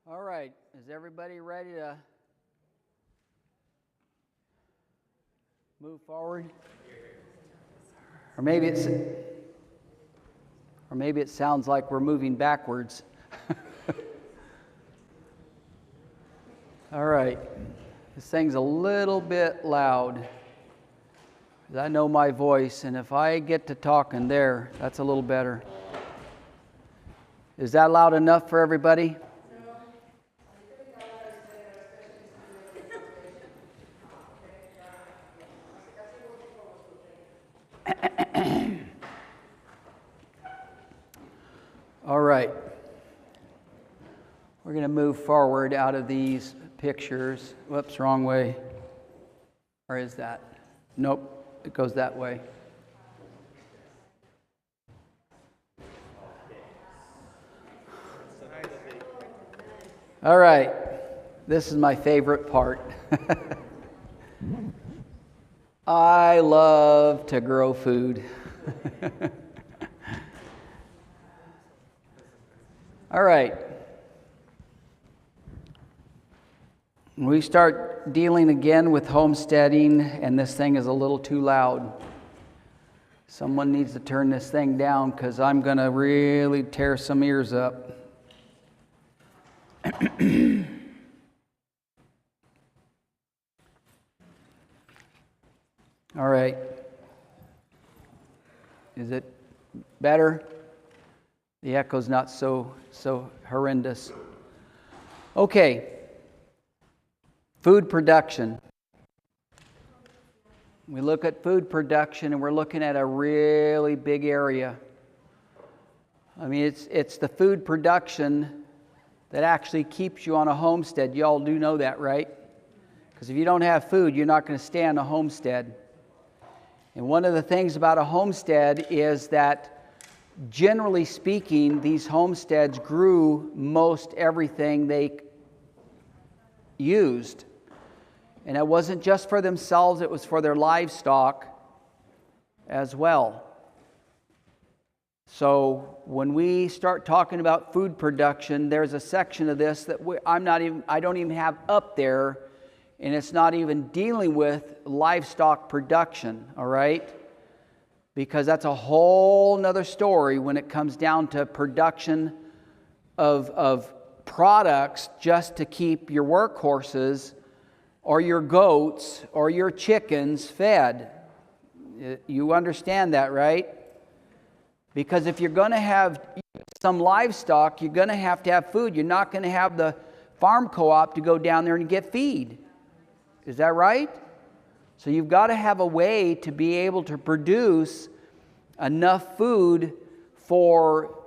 All right, is everybody ready to move forward? Or maybe it sounds like we're moving backwards. All right, this thing's a little bit loud. I know my voice, and if I get to talking there, that's a little better. Is that loud enough for everybody? All right. We're going to move forward out of these pictures. Whoops, wrong way. Or is that? Nope, it goes that way. All right. This is my favorite part. I love to grow food. All right. We start dealing again with homesteading, and this thing is a little too loud. Someone needs to turn this thing down because I'm going to really tear some ears up. All right. Is it better? The echo's not so horrendous. Okay. Food production. We look at food production and we're looking at a really big area. I mean, it's the food production that actually keeps you on a homestead. You all do know that, right? Because if you don't have food, you're not going to stay on a homestead. And one of the things about a homestead is that, generally speaking, these homesteads grew most everything they used. And it wasn't just for themselves, it was for their livestock as well. So when we start talking about food production, there's a section of this that I don't even have up there, and it's not even dealing with livestock production, all right? Because that's a whole nother story when it comes down to production of products just to keep your workhorses or your goats or your chickens fed. You understand that, right? Because if you're going to have some livestock, you're going to have food. You're not going to have the farm co-op to go down there and get feed. Is that right? So you've got to have a way to be able to produce enough food for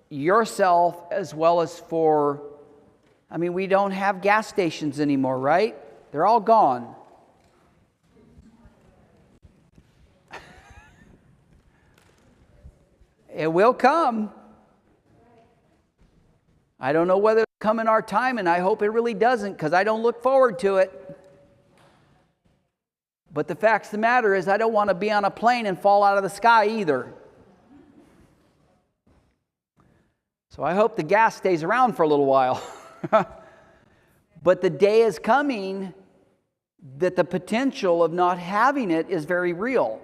yourself as well as for, we don't have gas stations anymore, right? They're all gone. It will come. I don't know whether it'll come in our time, and I hope it really doesn't, because I don't look forward to it. But the fact of the matter is, I don't want to be on a plane and fall out of the sky either. So I hope the gas stays around for a little while. But the day is coming that the potential of not having it is very real.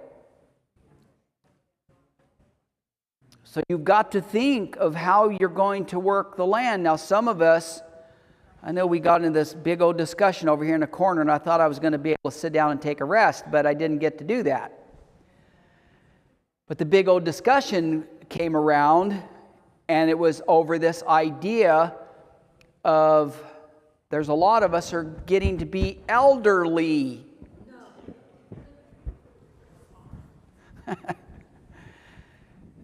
So you've got to think of how you're going to work the land. Now, some of us, I know we got into this big old discussion over here in the corner, and I thought I was going to be able to sit down and take a rest, but I didn't get to do that. But the big old discussion came around, and it was over this idea of there's a lot of us are getting to be elderly.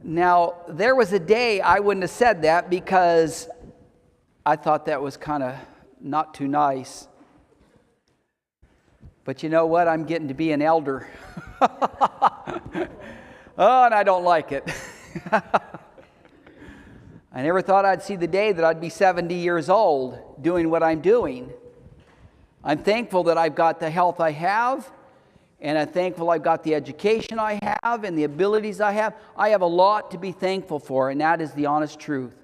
Now, there was a day I wouldn't have said that because I thought that was kind of not too nice. But you know what? I'm getting to be an elder. Oh, and I don't like it. I never thought I'd see the day that I'd be 70 years old doing what I'm doing. I'm thankful that I've got the health I have, and I'm thankful I've got the education I have and the abilities I have. I have a lot to be thankful for, and that is the honest truth.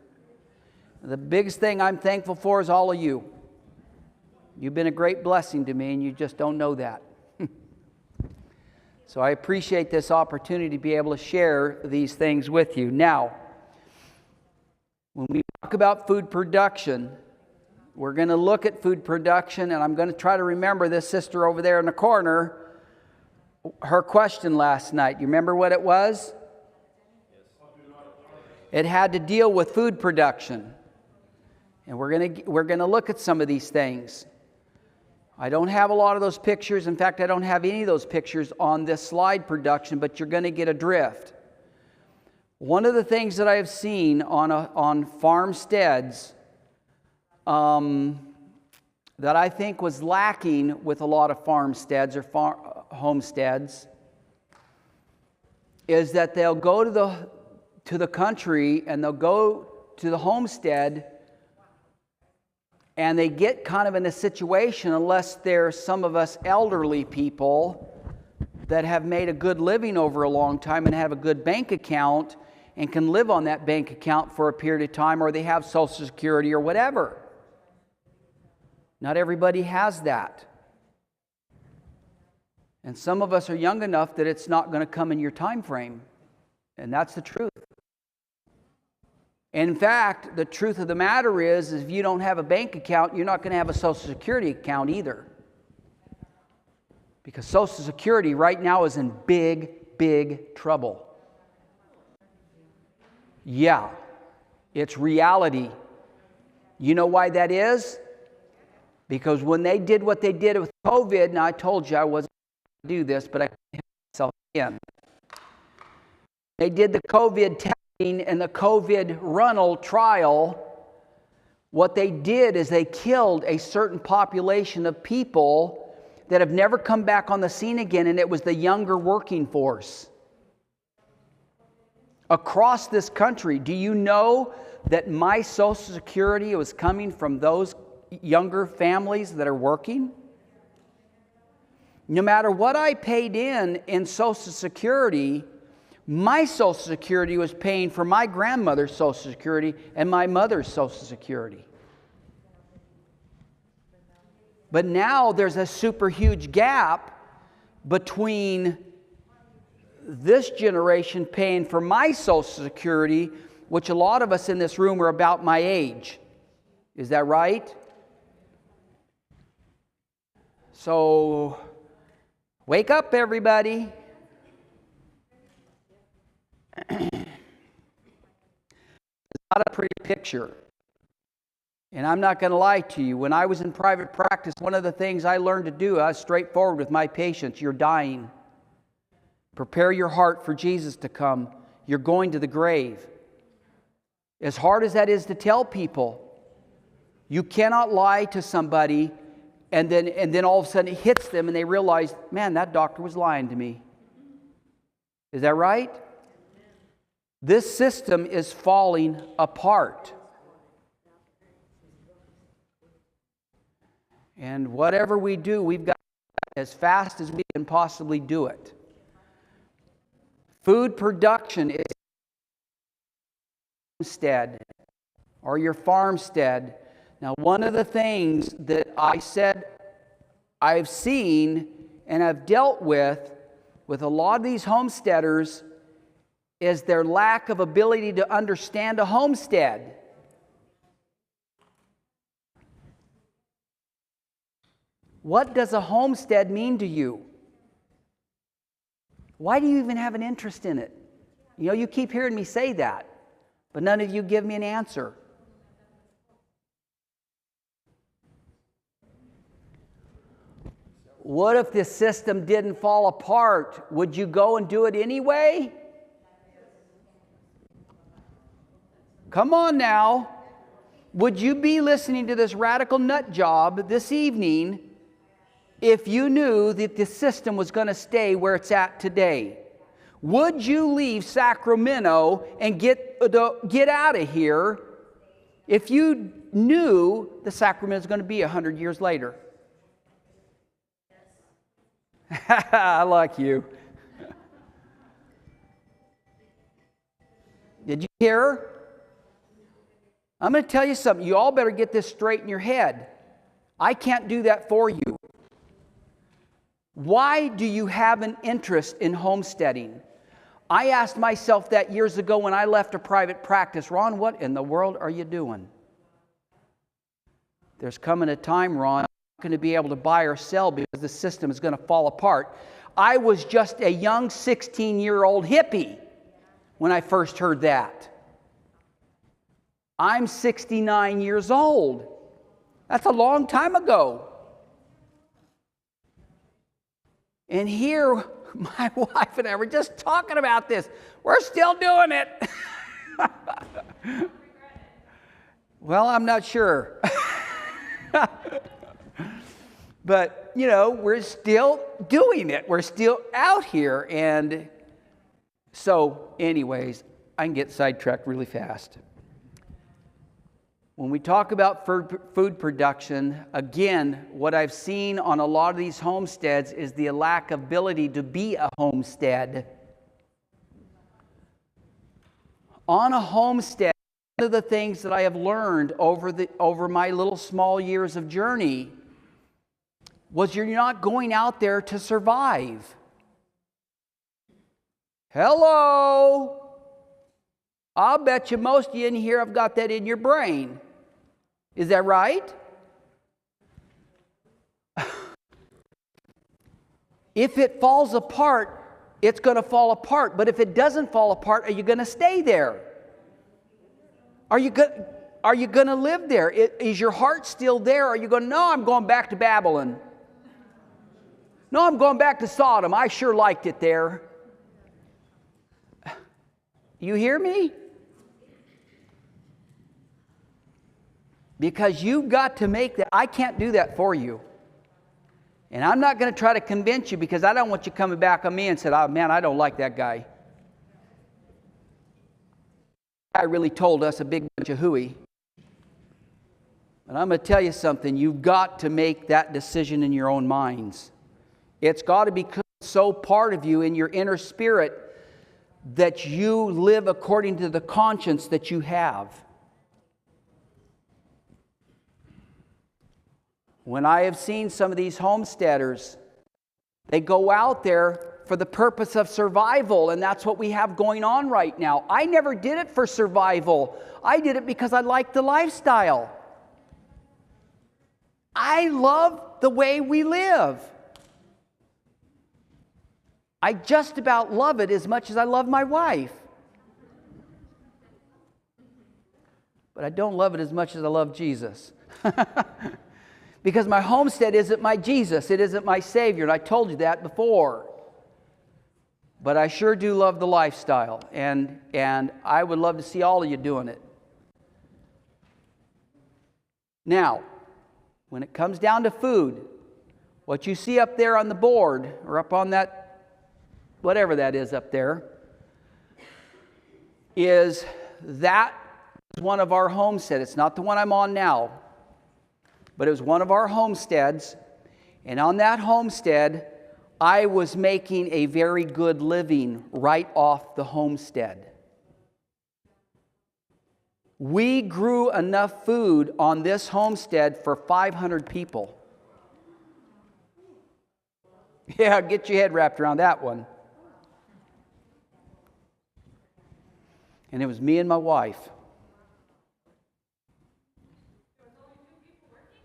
The biggest thing I'm thankful for is all of you. You've been a great blessing to me, and you just don't know that. So I appreciate this opportunity to be able to share these things with you. Now, when we talk about food production, we're going to look at food production, and I'm going to try to remember this sister over there in the corner, her question last night. You remember what it was? It had to deal with food production. And we're going to look at some of these things. I don't have a lot of those pictures. In fact, I don't have any of those pictures on this slide production, but you're going to get a drift. One of the things that I have seen on farmsteads that I think was lacking with a lot of farmsteads or homesteads is that they'll go to the country and they'll go to the homestead, and they get kind of in a situation, unless there's some of us elderly people that have made a good living over a long time and have a good bank account and can live on that bank account for a period of time, or they have Social Security or whatever. Not everybody has that. And some of us are young enough that it's not going to come in your time frame. And that's the truth. In fact, the truth of the matter is if you don't have a bank account, you're not going to have a Social Security account either. Because Social Security right now is in big, big trouble. Yeah, it's reality. You know why that is? Because when they did what they did with COVID, and I told you I wasn't going to do this, but I can't myself again. They did the COVID testing and the COVID Ronald trial. What they did is they killed a certain population of people that have never come back on the scene again, and it was the younger working force. Across this country, do you know that my Social Security was coming from those younger families that are working? No matter what I paid in Social Security, my Social Security was paying for my grandmother's Social Security and my mother's Social Security. But now there's a super huge gap between this generation paying for my Social Security, which a lot of us in this room are about my age. Is that right? So, wake up, everybody. It's not a pretty picture. And I'm not going to lie to you. When I was in private practice, one of the things I learned to do, I was straightforward with my patients. You're dying. Prepare your heart for Jesus to come. You're going to the grave. As hard as that is to tell people, you cannot lie to somebody and then all of a sudden it hits them and they realize, man, that doctor was lying to me. Is that right? This system is falling apart. And whatever we do, we've got as fast as we can possibly do it. Food production is homestead or your farmstead. Now, one of the things that I said I've seen and I've dealt with a lot of these homesteaders is their lack of ability to understand a homestead. What does a homestead mean to you? Why do you even have an interest in it? You know, you keep hearing me say that, but none of you give me an answer. What if this system didn't fall apart? Would you go and do it anyway? Come on now. Would you be listening to this radical nut job this evening if you knew that the system was going to stay where it's at today? Would you leave Sacramento and get out of here if you knew the Sacramento is going to be 100 years later? I like you. Did you hear? I'm going to tell you something. You all better get this straight in your head. I can't do that for you. Why do you have an interest in homesteading? I asked myself that years ago when I left a private practice. Ron, what in the world are you doing? There's coming a time, Ron, I'm not going to be able to buy or sell because the system is going to fall apart. I was just a young 16-year-old hippie when I first heard that. I'm 69 years old. That's a long time ago. And here, my wife and I were just talking about this. We're still doing it. Well, I'm not sure. But, we're still doing it. We're still out here. And so, anyways, I can get sidetracked really fast. When we talk about food production, again, what I've seen on a lot of these homesteads is the lack of ability to be a homestead. On a homestead, one of the things that I have learned over my little small years of journey was you're not going out there to survive. Hello? I'll bet you most of you in here have got that in your brain. Is that right? If it falls apart, it's going to fall apart. But if it doesn't fall apart, are you going to stay there? Are you going to live there? Is your heart still there? Are you going, no, I'm going back to Babylon. No, I'm going back to Sodom. I sure liked it there. You hear me? Because you've got to make that. I can't do that for you. And I'm not going to try to convince you because I don't want you coming back on me and saying, oh man, I don't like that guy. That guy really told us a big bunch of hooey. And I'm going to tell you something. You've got to make that decision in your own minds. It's got to become so part of you in your inner spirit that you live according to the conscience that you have. When I have seen some of these homesteaders, they go out there for the purpose of survival, and that's what we have going on right now. I never did it for survival. I did it because I liked the lifestyle. I love the way we live. I just about love it as much as I love my wife. But I don't love it as much as I love Jesus. Because my homestead isn't my Jesus. It isn't my Savior. And I told you that before. But I sure do love the lifestyle. And I would love to see all of you doing it. Now, when it comes down to food, what you see up there on the board, or up on that whatever that is up there, is one of our homesteads. It's not the one I'm on now, but it was one of our homesteads. And on that homestead, I was making a very good living right off the homestead. We grew enough food on this homestead for 500 people. Yeah, get your head wrapped around that one. And it was me and my wife.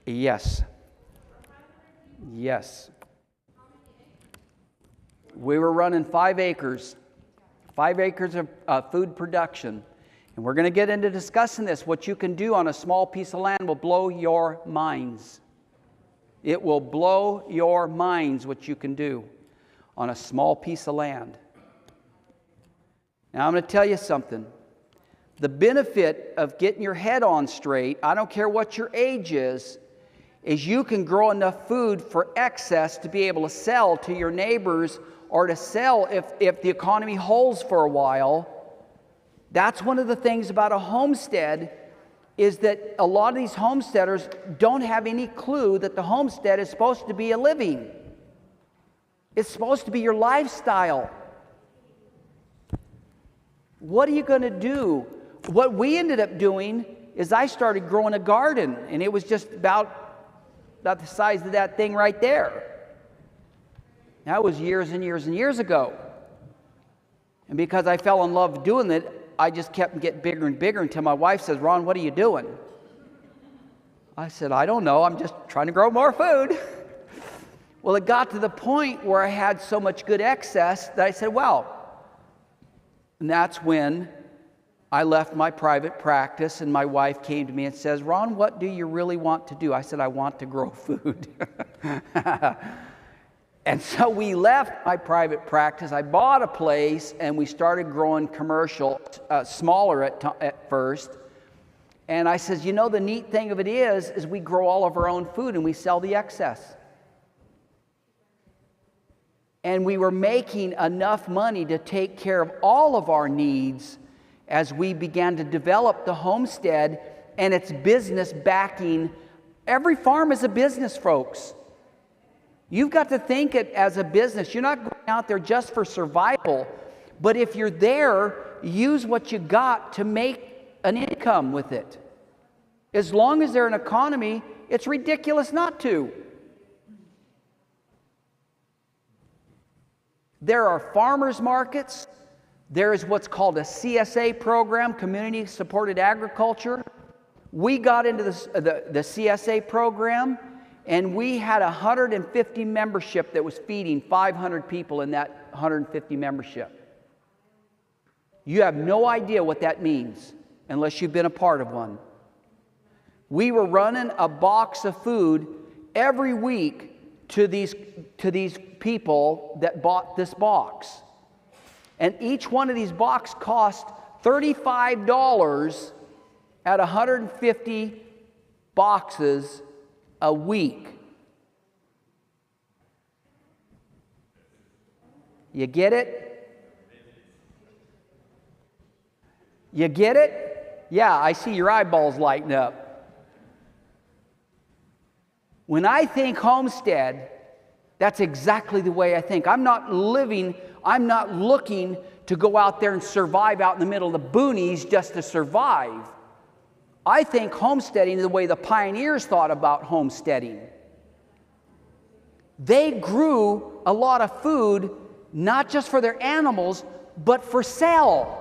Yes. Yes. We were running 5 acres. 5 acres of food production. And we're going to get into discussing this. What you can do on a small piece of land will blow your minds. It will blow your minds what you can do on a small piece of land. Now I'm going to tell you something. The benefit of getting your head on straight, I don't care what your age is you can grow enough food for excess to be able to sell to your neighbors or to sell if the economy holds for a while. That's one of the things about a homestead, is that a lot of these homesteaders don't have any clue that the homestead is supposed to be a living. It's supposed to be your lifestyle. What are you going to do? What we ended up doing is I started growing a garden, and it was just about the size of that thing right there. That was years and years and years ago. And because I fell in love doing it, I just kept getting bigger and bigger until my wife says, "Ron, what are you doing?" I said, "I don't know. I'm just trying to grow more food." Well, it got to the point where I had so much good excess that I said, well, and that's when I left my private practice, and my wife came to me and says, "Ron, what do you really want to do?" I said, "I want to grow food." And so we left my private practice. I bought a place, and we started growing commercial, smaller at first. And I says, you know, the neat thing of it is we grow all of our own food and we sell the excess. And we were making enough money to take care of all of our needs as we began to develop the homestead and its business backing. Every farm is a business, folks. You've got to think it as a business. You're not going out there just for survival, but if you're there, use what you got to make an income with it. As long as there's an economy, it's ridiculous not to. There are farmers markets. There is what's called a CSA program, Community Supported Agriculture. We got into the CSA program, and we had 150 membership that was feeding 500 people in that 150 membership. You have no idea what that means unless you've been a part of one. We were running a box of food every week to these people that bought this box. And each one of these boxes cost $35 at 150 boxes a week. You get it? You get it? Yeah, I see your eyeballs lighting up. When I think homestead, that's exactly the way I think. I'm not looking to go out there and survive out in the middle of the boonies just to survive. I think homesteading is the way the pioneers thought about homesteading. They grew a lot of food, not just for their animals, but for sale.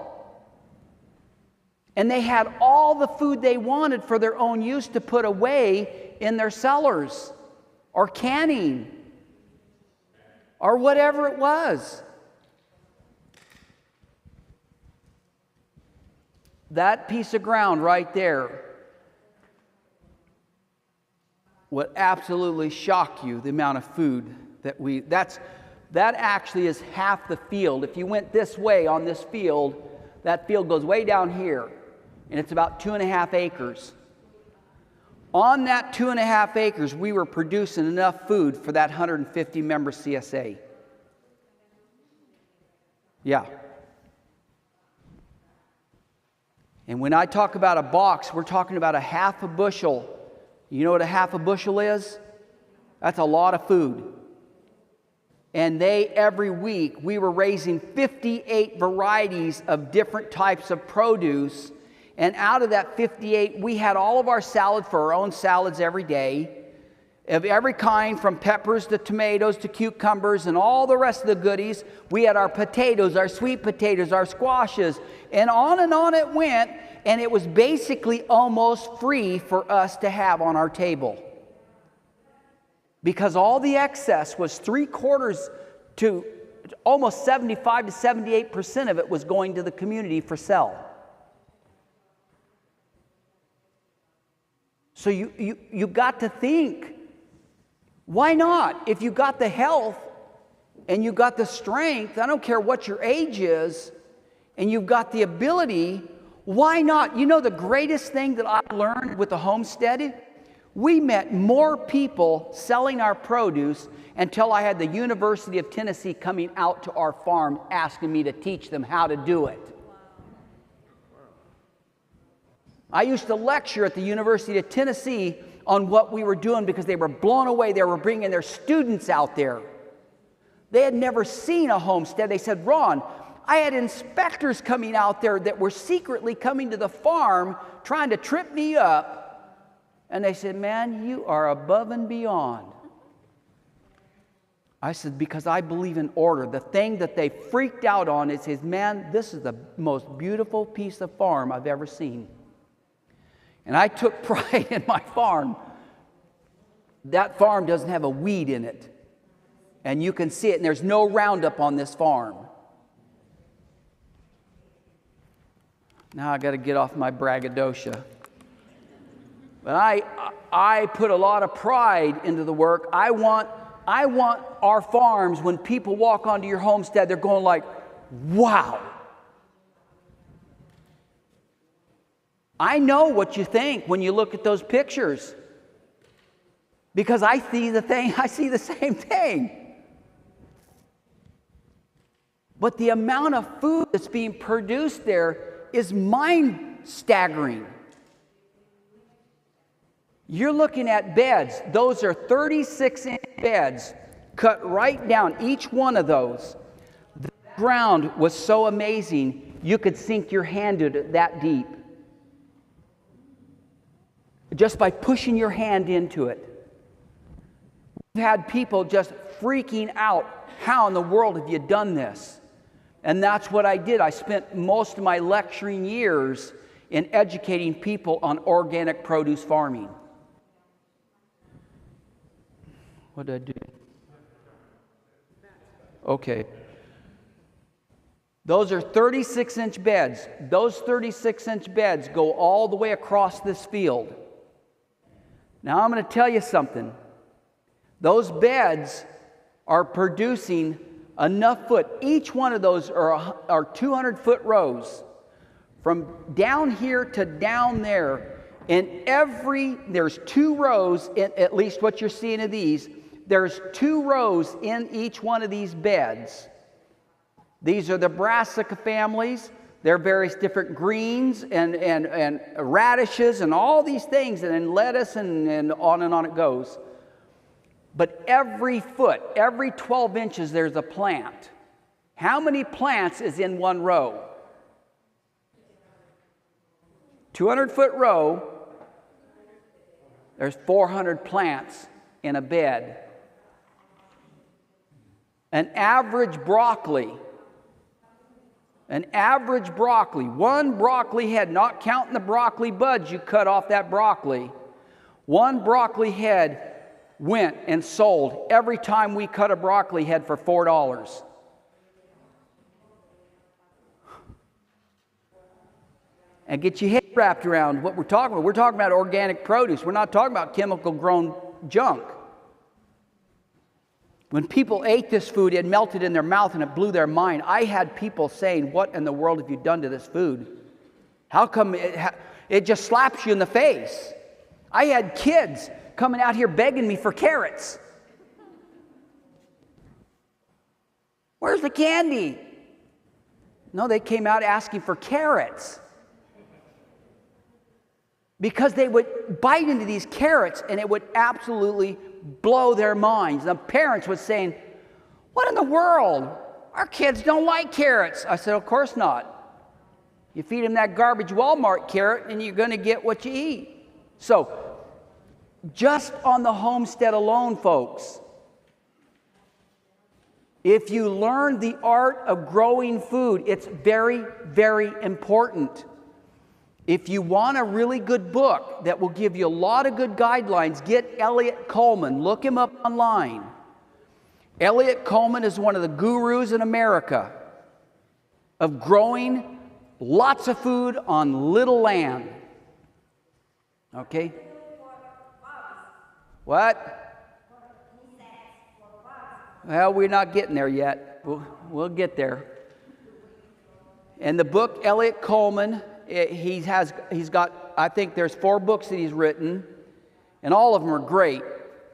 And they had all the food they wanted for their own use to put away in their cellars or canning or whatever it was. That piece of ground right there would absolutely shock you, the amount of food that actually is half the field. If you went this way on this field, that field goes way down here, and it's about 2.5 acres. On that 2.5 acres, we were producing enough food for that 150 member CSA. Yeah. And when I talk about a box, we're talking about a half a bushel. You know what a half a bushel is? That's a lot of food. And every week, we were raising 58 varieties of different types of produce. And out of that 58, we had all of our salad for our own salads every day, of every kind, from peppers to tomatoes to cucumbers and all the rest of the goodies. We had our potatoes, our sweet potatoes, our squashes, and on it went, and it was basically almost free for us to have on our table. Because all the excess was 3/4 to almost 75 to 78% of it was going to the community for sale. So you got to think, why not? If you got the health and you got the strength, I don't care what your age is, and you've got the ability, why not? You know the greatest thing that I learned with the homesteading? We met more people selling our produce until I had the University of Tennessee coming out to our farm asking me to teach them how to do it. I used to lecture at the University of Tennessee on what we were doing because they were blown away. They were bringing their students out there. They had never seen a homestead. They said, "Ron, I had inspectors coming out there that were secretly coming to the farm trying to trip me up. And they said, man, you are above and beyond. I said, because I believe in order. The thing that they freaked out on is, man, this is the most beautiful piece of farm I've ever seen. And I took pride in my farm. That farm doesn't have a weed in it. And you can see it, and there's no Roundup on this farm. Now I got to get off my braggadocio. But I put a lot of pride into the work. I want our farms, when people walk onto your homestead, they're going like, wow. I know what you think when you look at those pictures. Because I see the same thing. But the amount of food that's being produced there is mind-staggering. You're looking at beds. Those are 36-inch beds cut right down, each one of those. The ground was so amazing, you could sink your hand into it that deep. Just by pushing your hand into it. We've had people just freaking out. How in the world have you done this? And that's what I did. I spent most of my lecturing years in educating people on organic produce farming. What did I do? Okay. Those are 36-inch beds. Those 36-inch beds go all the way across this field. Now I'm going to tell you something. Those beds are producing enough foot. Each one of those are 200-foot rows. From down here to down there. And there's 2 rows, at least what you're seeing of these, there's 2 rows in each one of these beds. These are the brassica families. They're various different greens and radishes and all these things, and then lettuce and on it goes. But every foot, every 12 inches, there's a plant. How many plants is in one row? 200-foot row, there's 400 plants in a bed. An average broccoli, one broccoli head, not counting the broccoli buds you cut off that broccoli, one broccoli head went and sold every time we cut a broccoli head for $4. And get your head wrapped around what we're talking about. We're talking about organic produce. We're not talking about chemical grown junk. When people ate this food, it melted in their mouth and it blew their mind. I had people saying, what in the world have you done to this food? How come it just slaps you in the face? I had kids coming out here begging me for carrots. Where's the candy? No, they came out asking for carrots. Because they would bite into these carrots and it would absolutely blow their minds. The parents were saying, what in the world? Our kids don't like carrots. I said, of course not. You feed them that garbage Walmart carrot and you're going to get what you eat. So, just on the homestead alone, folks, if you learn the art of growing food, it's very, very important. If you want a really good book that will give you a lot of good guidelines, get Elliot Coleman. Look him up online. Elliot Coleman is one of the gurus in America of growing lots of food on little land. Okay? What? Well, we're not getting there yet. We'll get there. And the book, Elliot Coleman, he's got, I think there's 4 books that he's written, and all of them are great.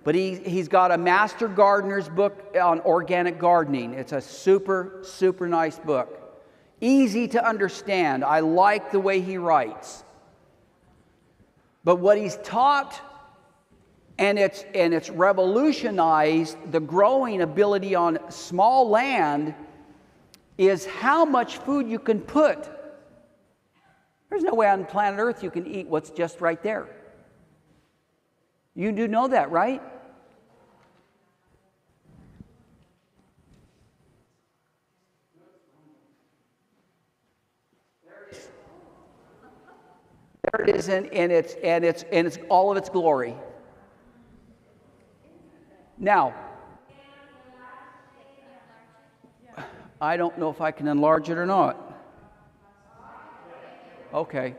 But he's got a Master Gardener's book on organic gardening. It's a super, super nice book. Easy to understand. I like the way he writes. But what he's taught, and it's revolutionized the growing ability on small land, is how much food you can put. There's no way on planet Earth you can eat what's just right there. You do know that, right? There it is in its all of its glory. Now, I don't know if I can enlarge it or not. Okay.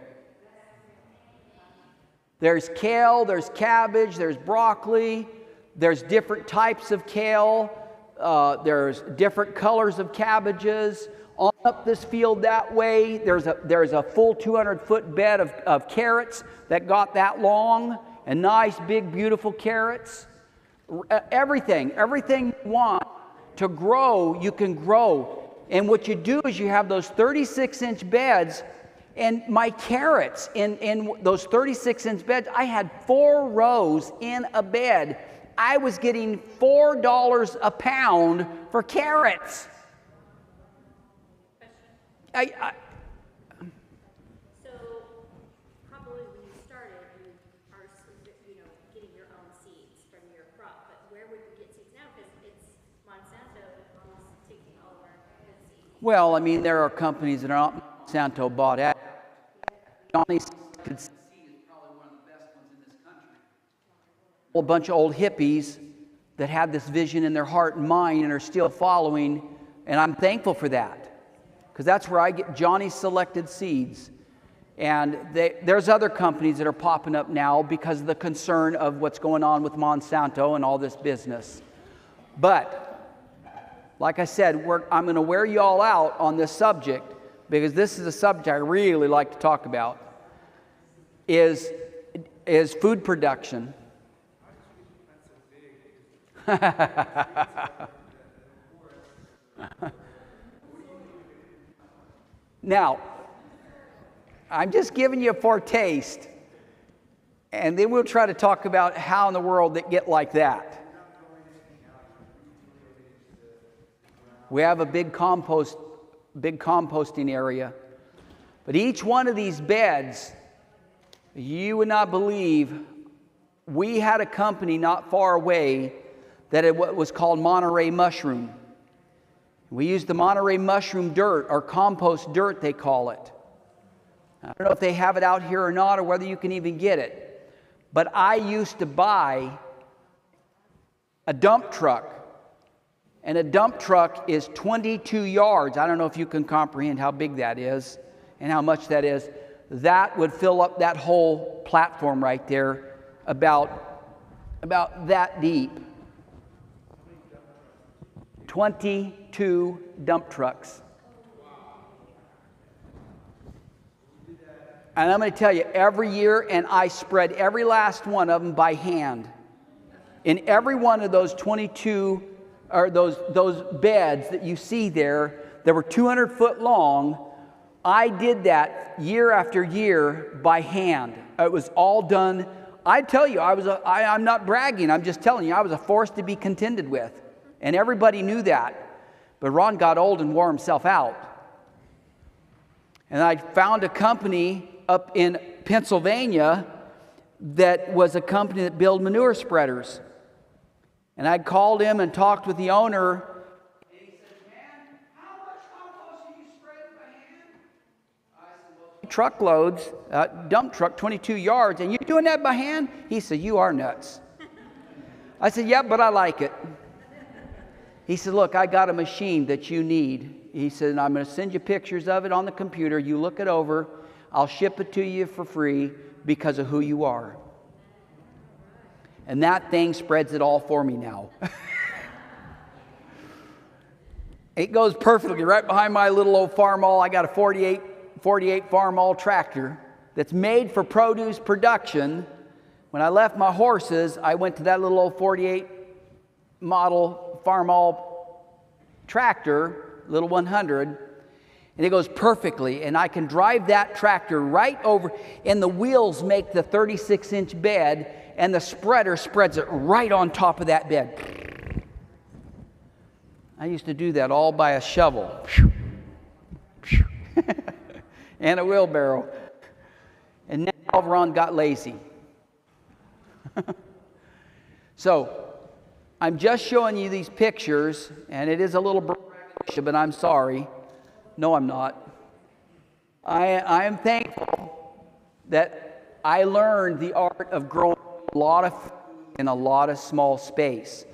There's kale, there's cabbage, there's broccoli, there's different types of kale, there's different colors of cabbages. On up this field that way, there's a full 200-foot bed of carrots that got that long, and nice, big, beautiful carrots. Everything you want to grow, you can grow. And what you do is you have those 36-inch beds, and my carrots in those 36-inch beds, I had 4 rows in a bed. I was getting $4 a pound for carrots. So probably when you started, you are, getting your own seeds from your crop. But where would you get seeds now? Because it's Monsanto almost taking over the seeds. Well, I mean, there are companies that are not Monsanto bought out. Johnny's could see is probably one of the best ones in this country. A whole bunch of old hippies that had this vision in their heart and mind and are still following, and I'm thankful for that. Because that's where I get Johnny's Selected Seeds. And there's other companies that are popping up now because of the concern of what's going on with Monsanto and all this business. But, like I said, I'm going to wear you all out on this subject because this is a subject I really like to talk about, is food production. Now, I'm just giving you a foretaste, and then we'll try to talk about how in the world they get like that. We have a big composting area, but each one of these beds, you would not believe, we had a company not far away that it was called Monterey Mushroom. We use the Monterey mushroom dirt, or compost dirt they call it. I don't know if they have it out here or not, or whether you can even get it. But I used to buy a dump truck, and a dump truck is 22 yards. I don't know if you can comprehend how big that is and how much that is. That would fill up that whole platform right there, about that deep. 22 dump trucks. And I'm going to tell you, every year, and I spread every last one of them by hand. In every one of those 22, or those beds that you see there, that were 200 foot long, I did that year after year by hand. It was all done. I tell you, I'm not bragging, I'm just telling you, I was a force to be contended with. And everybody knew that. But Ron got old and wore himself out. And I found a company up in Pennsylvania that was a company that built manure spreaders. And I called him and talked with the owner. And he said, "Man, how much compost do you spread by hand?" I said, "Well, truckloads, dump truck, 22 yards, and you're doing that by hand?" He said, "You are nuts." I said, "Yeah, but I like it." He said, "Look, I got a machine that you need." He said, "I'm going to send you pictures of it on the computer. You look it over. I'll ship it to you for free because of who you are." And that thing spreads it all for me now. It goes perfectly right behind my little old Farmall. I got a 48 Farmall tractor that's made for produce production. When I left my horses, I went to that little old 48 model Farmall tractor, little 100, and it goes perfectly. And I can drive that tractor right over, and the wheels make the 36-inch bed, and the spreader spreads it right on top of that bed. I used to do that all by a shovel. and a wheelbarrow. And now Ron got lazy. So, I'm just showing you these pictures, and it is a little braggadocious, but I'm sorry. No, I'm not. I am thankful that I learned the art of growing a lot of food in a lot of small space.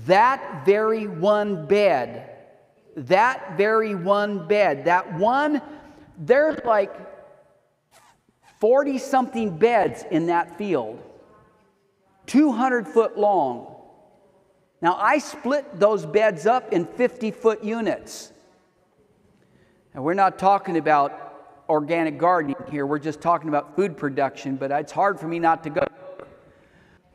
That very one bed, there's like 40-something beds in that field, 200 foot long. Now, I split those beds up in 50-foot units. And we're not talking about organic gardening here. We're just talking about food production, but it's hard for me not to go.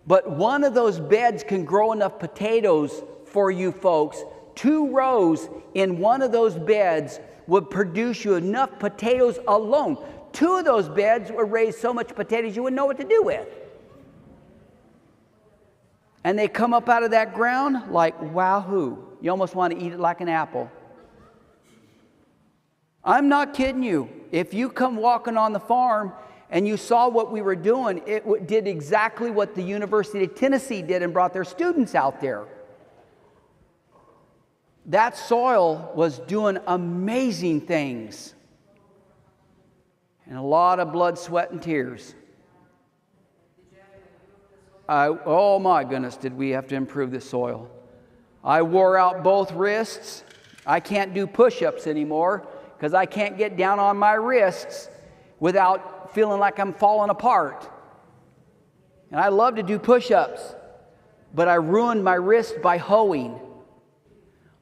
But one of those beds can grow enough potatoes for you folks. 2 rows in one of those beds would produce you enough potatoes alone. 2 of those beds would raise so much potatoes you wouldn't know what to do with. And they come up out of that ground like wahoo. You almost want to eat it like an apple. I'm not kidding you. If you come walking on the farm and you saw what we were doing, it did exactly what the University of Tennessee did and brought their students out there. That soil was doing amazing things. And a lot of blood, sweat, and tears. Oh my goodness, did we have to improve the soil. I wore out both wrists. I can't do push-ups anymore because I can't get down on my wrists without feeling like I'm falling apart. And I love to do push-ups, but I ruined my wrist by hoeing.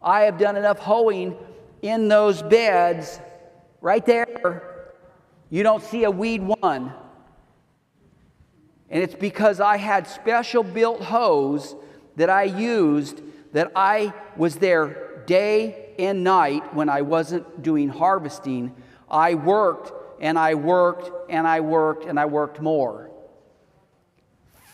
I have done enough hoeing in those beds right there. You don't see a weed one. And it's because I had special built hoes that I used, that I was there day and night when I wasn't doing harvesting. I worked and I worked and I worked and I worked more.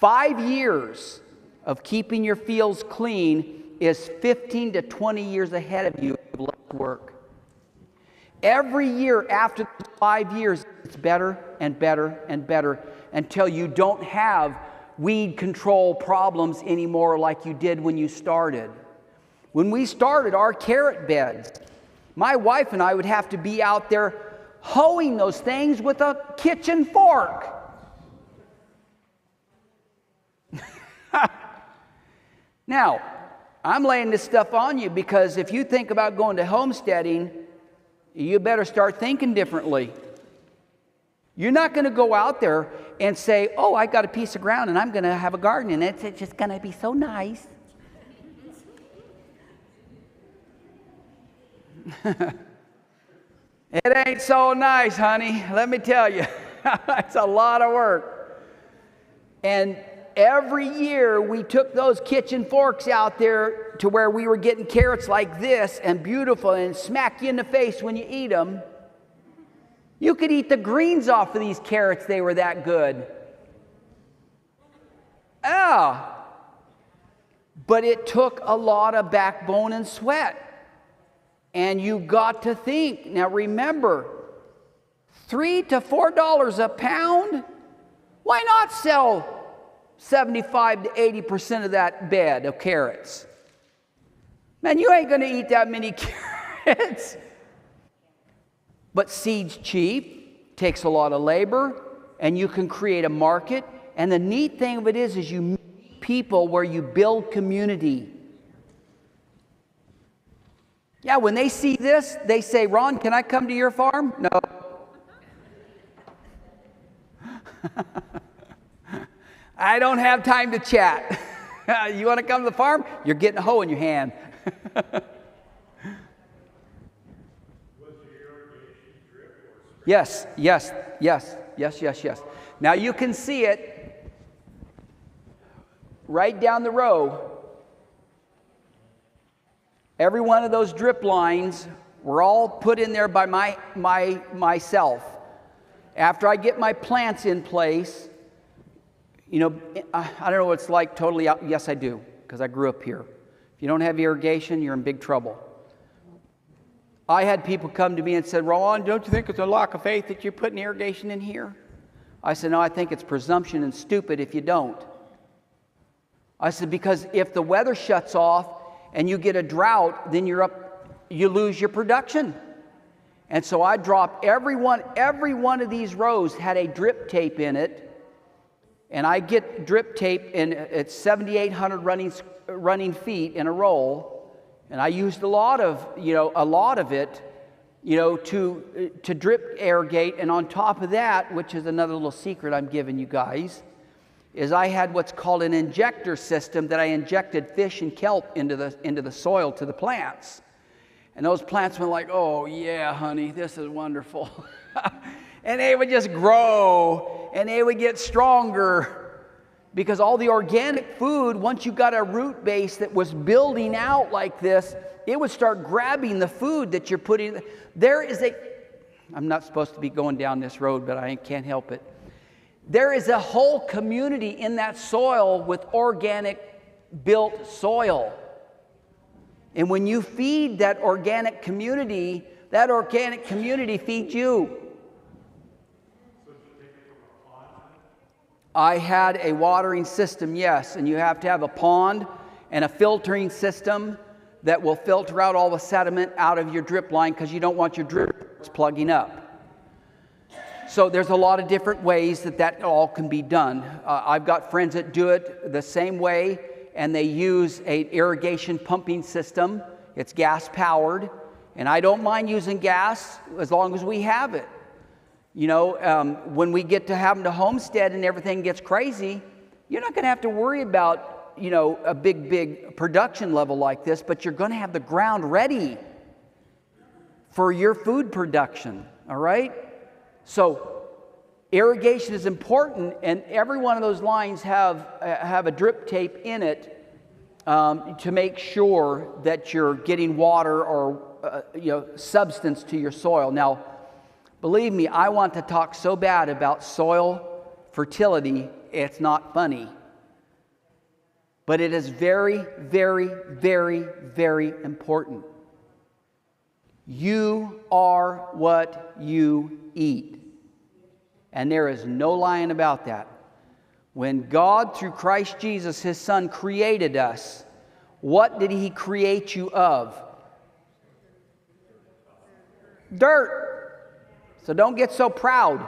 5 years of keeping your fields clean is 15 to 20 years ahead of you if you love work. Every year after 5 years, it's better and better and better until you don't have weed control problems anymore like you did when you started. When we started our carrot beds, my wife and I would have to be out there hoeing those things with a kitchen fork. Now, I'm laying this stuff on you because if you think about going to homesteading, you better start thinking differently. You're not going to go out there and say, oh, I got a piece of ground and I'm going to have a garden and it's just going to be so nice. It ain't so nice, honey. Let me tell you. It's a lot of work. And every year we took those kitchen forks out there to where we were getting carrots like this and beautiful and smack you in the face when you eat them. You could eat the greens off of these carrots. They were that good. But it took a lot of backbone and sweat. And you got to think. Now remember, $3 to $4 a pound? Why not sell 75 to 80% of that bed of carrots? Man, you ain't going to eat that many carrots. But seed's cheap, takes a lot of labor, and you can create a market. And the neat thing of it is you meet people where you build community. Yeah, when they see this, they say, Ron, can I come to your farm? No. I don't have time to chat. You want to come to the farm? You're getting a hoe in your hand. Yes. Now you can see it right down the row. Every one of those drip lines were all put in there by myself. After I get my plants in place, you know, I don't know what it's like totally out. Yes, I do, because I grew up here. If you don't have irrigation, you're in big trouble. I had people come to me and said, Ron, don't you think it's a lack of faith that you're putting irrigation in here? I said, no, I think it's presumption and stupid if you don't. I said, because if the weather shuts off and you get a drought, then you lose your production. And so I dropped every one of these rows had a drip tape in it. And I get drip tape, and it's 7,800 running feet in a roll. And I used a lot of it, to drip irrigate. And on top of that, which is another little secret I'm giving you guys, is I had what's called an injector system that I injected fish and kelp into the soil to the plants. And those plants were like, oh yeah, honey, this is wonderful. And they would just grow, and they would get stronger, because all the organic food, once you got a root base that was building out like this, it would start grabbing the food that you're putting. I'm not supposed to be going down this road, but I can't help it. There is a whole community in that soil with organic built soil. And when you feed that organic community feeds you. I had a watering system, yes, and you have to have a pond and a filtering system that will filter out all the sediment out of your drip line, because you don't want your drip plugging up. So there's a lot of different ways that all can be done. I've got friends that do it the same way, and they use an irrigation pumping system. It's gas powered, and I don't mind using gas as long as we have it. When we get to having to homestead and everything gets crazy, you're not going to have to worry about, a big production level like this, but you're going to have the ground ready for your food production, all right? So irrigation is important, and every one of those lines have a drip tape in it to make sure that you're getting water or substance to your soil. Now, believe me, I want to talk so bad about soil fertility, it's not funny. But it is very, very, very, very important. You are what you eat. And there is no lying about that. When God, through Christ Jesus, His Son, created us, what did He create you of? Dirt. So don't get so proud.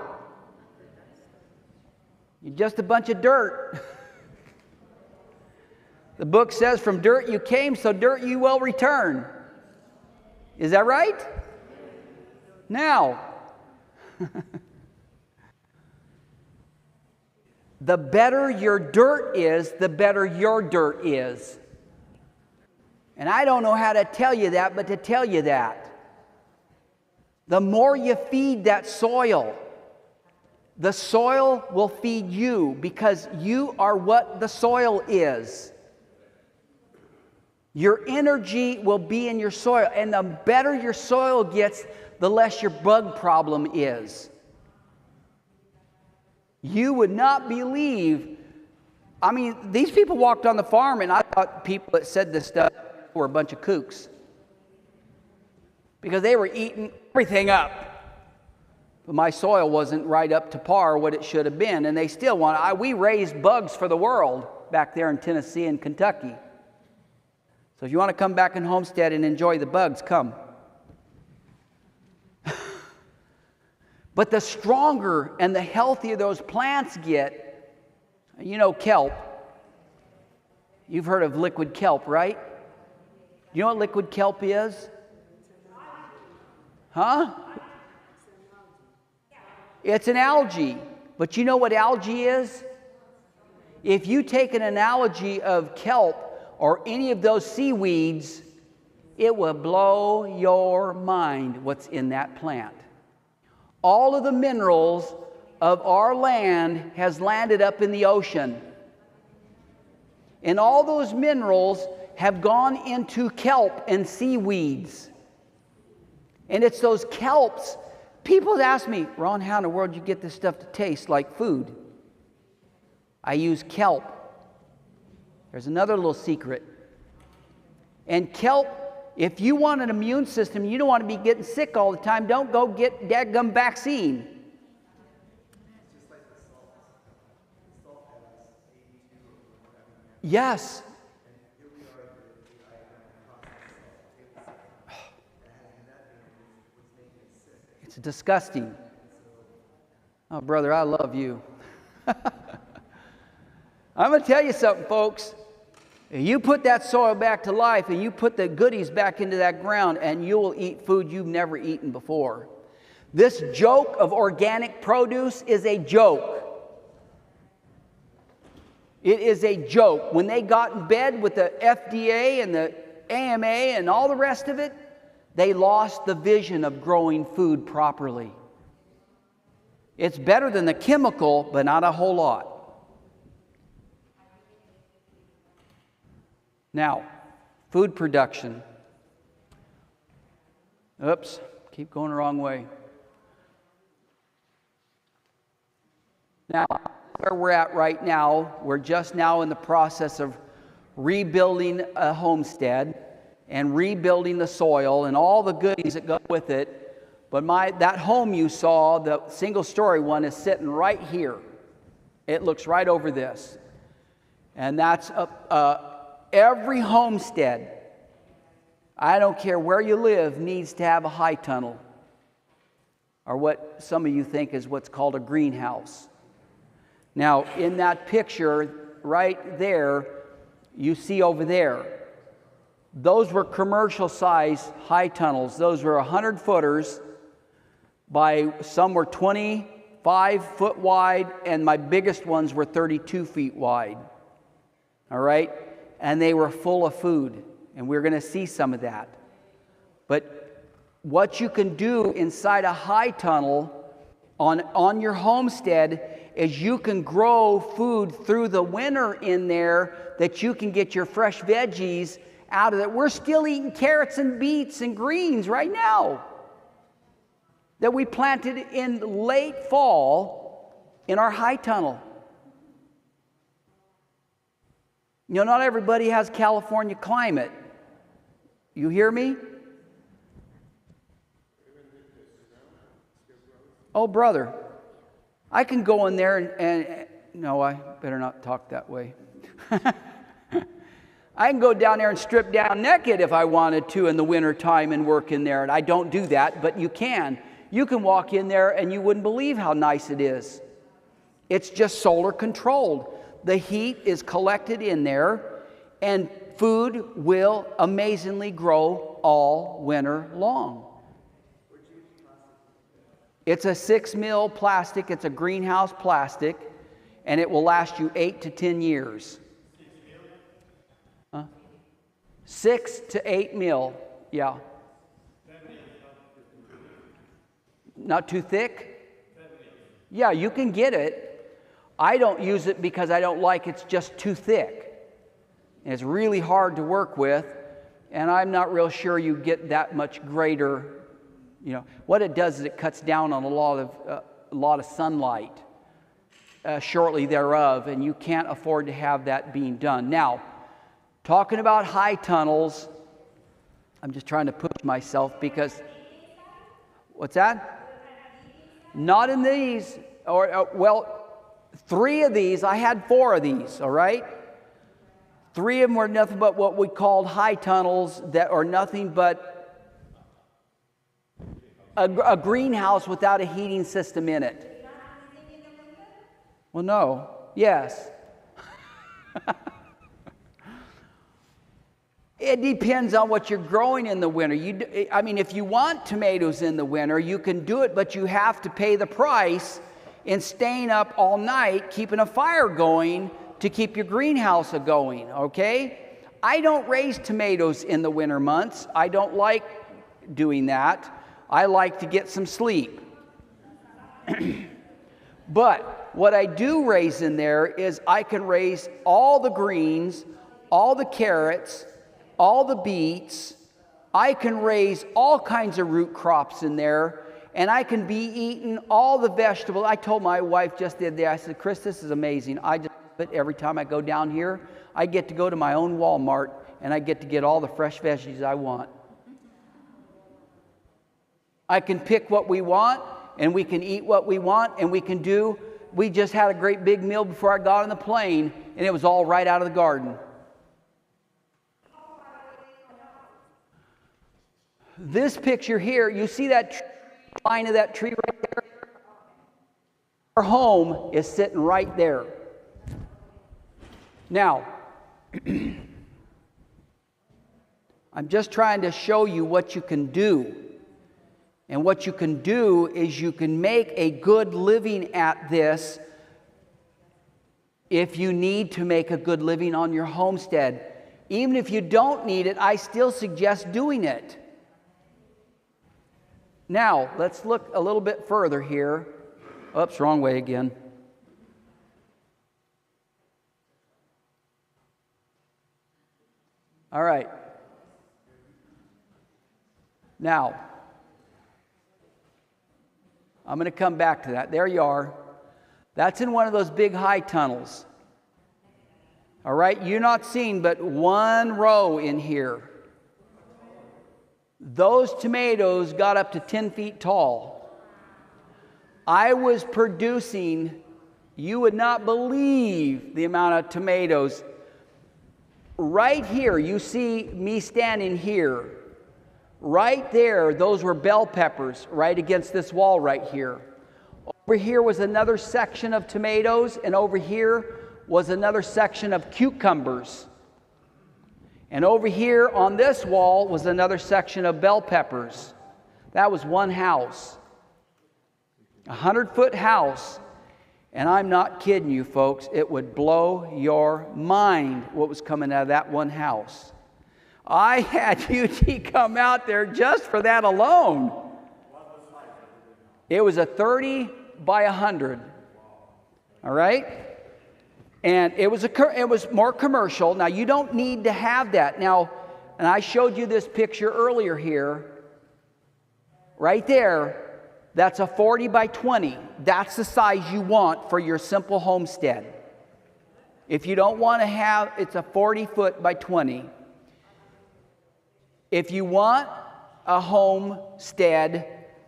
You're just a bunch of dirt. The book says, from dirt you came, so dirt you will return. Is that right? Now, the better your dirt is, the better your dirt is. And I don't know how to tell you that, but to tell you that. The more you feed that soil, the soil will feed you, because you are what the soil is. Your energy will be in your soil, and the better your soil gets, the less your bug problem is. You would not believe, these people walked on the farm, and I thought people that said this stuff were a bunch of kooks, because they were eating everything up. But my soil wasn't right up to par what it should have been, and they still we raised bugs for the world back there in Tennessee and Kentucky. So if you want to come back and homestead and enjoy the bugs, come. But the stronger and the healthier those plants get, kelp. You've heard of liquid kelp, right? You know what liquid kelp is? Huh? It's an algae. But you know what algae is? If you take an analogy of kelp or any of those seaweeds, it will blow your mind what's in that plant. All of the minerals of our land has landed up in the ocean. And all those minerals have gone into kelp and seaweeds. And it's those kelps. People ask me, Ron, how in the world do you get this stuff to taste like food? I use kelp. There's another little secret. And kelp If you want an immune system, you don't want to be getting sick all the time, don't go get dadgum vaccine. Yes. It's disgusting. Oh, brother, I love you. I'm going to tell you something, folks. You put that soil back to life and you put the goodies back into that ground and you will eat food you've never eaten before. This joke of organic produce is a joke. It is a joke. When they got in bed with the FDA and the AMA and all the rest of it, they lost the vision of growing food properly. It's better than the chemical, but not a whole lot. Now, food production. Oops, keep going the wrong way. Now, where we're at right now, we're just now in the process of rebuilding a homestead and rebuilding the soil and all the goodies that go with it. But that home you saw, the single-story one, is sitting right here. It looks right over this. And that's every homestead, I don't care where you live, needs to have a high tunnel, or what some of you think is what's called a greenhouse. Now, in that picture right there, you see over there, those were commercial-sized high tunnels. Those were 100-footers by, some were 25 foot wide, and my biggest ones were 32 feet wide. All right? And they were full of food, and we're going to see some of that. But what you can do inside a high tunnel on your homestead is you can grow food through the winter in there that you can get your fresh veggies out of it. We're still eating carrots and beets and greens right now that we planted in late fall in our high tunnel. You know, not everybody has California climate. You hear me? Oh, brother, I can go in there and no, I better not talk that way. I can go down there and strip down naked if I wanted to in the winter time and work in there. And I don't do that, but you can. You can walk in there and you wouldn't believe how nice it is. It's just solar controlled. The heat is collected in there, and food will amazingly grow all winter long. It's a 6 mil plastic. It's a greenhouse plastic, and it will last you 8 to 10 years. 6 to 8 mil, yeah. Not too thick? Yeah, you can get it. I don't use it because I don't like it's just too thick. And it's really hard to work with, and I'm not real sure you get that much greater, you know. What it does is it cuts down on a lot of sunlight shortly thereof, and you can't afford to have that being done. Now, talking about high tunnels, I'm just trying to push myself because, what's that? Not in these, well, 3 of these, I had 4 of these, all right? 3 of them were nothing but what we called high tunnels that are nothing but a greenhouse without a heating system in it. Well, no. Yes. It depends on what you're growing in the winter. If you want tomatoes in the winter, you can do it, but you have to pay the price in staying up all night, keeping a fire going to keep your greenhouse going, okay? I don't raise tomatoes in the winter months. I don't like doing that. I like to get some sleep. But what I do raise in there is I can raise all the greens, all the carrots, all the beets. I can raise all kinds of root crops in there, and I can be eating all the vegetables. I told my wife just the other day, I said, Chris, this is amazing. Every time I go down here, I get to go to my own Walmart, and I get to get all the fresh veggies I want. I can pick what we want, and we can eat what we want, and we can do. We just had a great big meal before I got on the plane, and it was all right out of the garden. This picture here, you see that line of that tree right there? Our home is sitting right there. Now, I'm just trying to show you what you can do. And what you can do is you can make a good living at this if you need to make a good living on your homestead. Even if you don't need it, I still suggest doing it. Now, let's look a little bit further here. Oops, wrong way again. All right. Now, I'm going to come back to that. There you are. That's in one of those big high tunnels. All right, you're not seeing but one row in here. Those tomatoes got up to 10 feet tall. I was producing, you would not believe the amount of tomatoes. Right here, you see me standing here. Right there, those were bell peppers right against this wall right here. Over here was another section of tomatoes, and over here was another section of cucumbers. And over here on this wall was another section of bell peppers. That was one house. 100-foot house. And I'm not kidding you, folks. It would blow your mind what was coming out of that one house. I had UT come out there just for that alone. It was a 30 by 100. All right? And it was more commercial. Now, you don't need to have that. Now, and I showed you this picture earlier here. Right there, that's a 40 by 20. That's the size you want for your simple homestead. If you don't want to have, it's a 40-foot by 20. If you want a homestead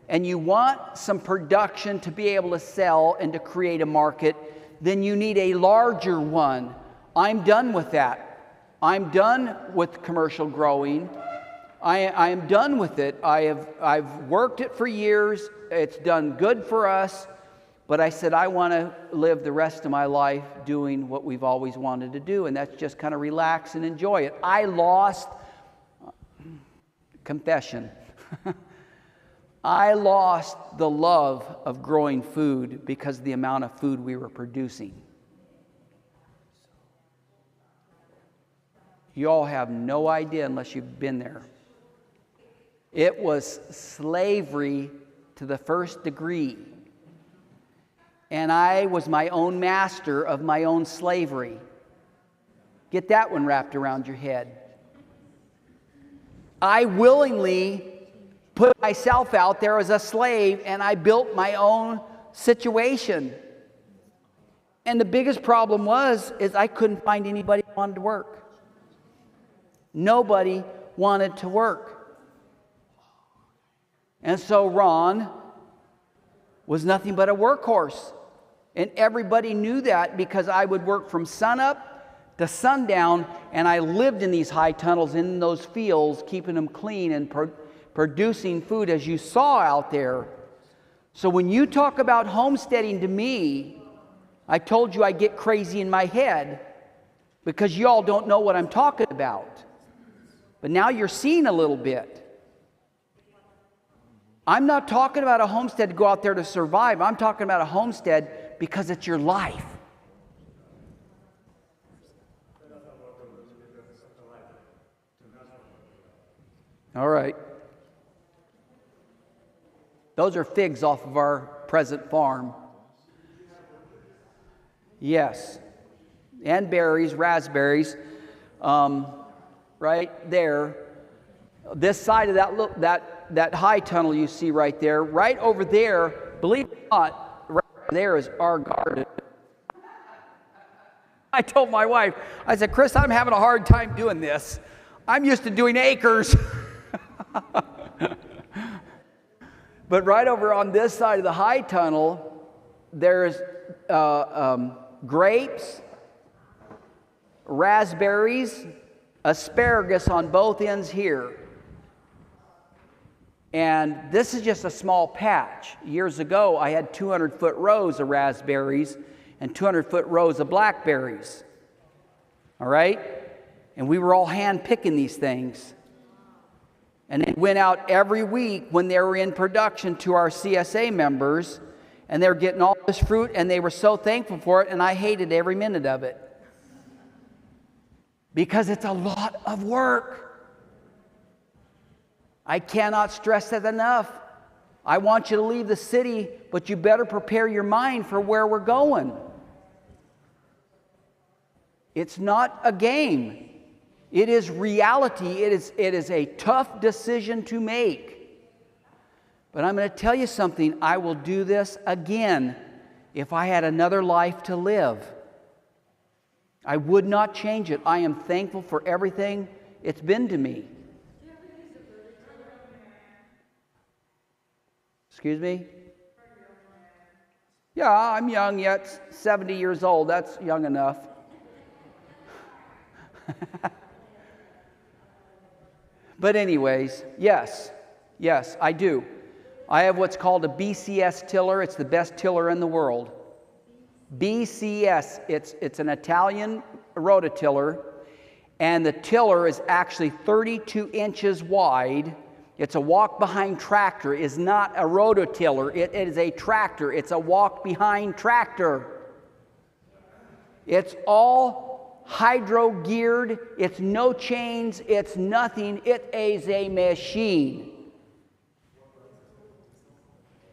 and you want some production to be able to sell and to create a market, then you need a larger one. I'm done with that. I'm done with commercial growing. I am done with it. I've worked it for years. It's done good for us. But I said I want to live the rest of my life doing what we've always wanted to do, and that's just kind of relax and enjoy it. I lost, confession, I lost the love of growing food because of the amount of food we were producing. You all have no idea unless you've been there. It was slavery to the first degree. And I was my own master of my own slavery. Get that one wrapped around your head. I willingly put myself out there as a slave, and I built my own situation. And the biggest problem is I couldn't find anybody who wanted to work. Nobody wanted to work. And so Ron was nothing but a workhorse. And everybody knew that because I would work from sunup to sundown, and I lived in these high tunnels in those fields, keeping them clean and producing food as you saw out there. So when you talk about homesteading to me, I told you I get crazy in my head because you all don't know what I'm talking about. But now you're seeing a little bit. I'm not talking about a homestead to go out there to survive. I'm talking about a homestead because it's your life. All right. Those are figs off of our present farm. Yes. And berries, raspberries. Right there. This side of that high tunnel you see right there, right over there, believe it or not, right there is our garden. I told my wife, I said, Chris, I'm having a hard time doing this. I'm used to doing acres. But right over on this side of the high tunnel, there's grapes, raspberries, asparagus on both ends here. And this is just a small patch. Years ago, I had 200-foot rows of raspberries and 200-foot rows of blackberries. All right? And we were all hand-picking these things. And it went out every week when they were in production to our CSA members, and they were getting all this fruit, and they were so thankful for it, and I hated every minute of it. Because it's a lot of work. I cannot stress that enough. I want you to leave the city, but you better prepare your mind for where we're going. It's not a game. It is reality. It is a tough decision to make. But I'm going to tell you something. I will do this again if I had another life to live. I would not change it. I am thankful for everything it's been to me. Excuse me? Yeah, I'm young yet, 70 years old. That's young enough. But anyways, yes, I do. I have what's called a BCS tiller. It's the best tiller in the world. BCS, it's an Italian rototiller, and the tiller is actually 32 inches wide. It's a walk-behind tractor. It's not a rototiller. It is a tractor. It's a walk-behind tractor. It's all hydro-geared. It's no chains. It's nothing. It is a machine.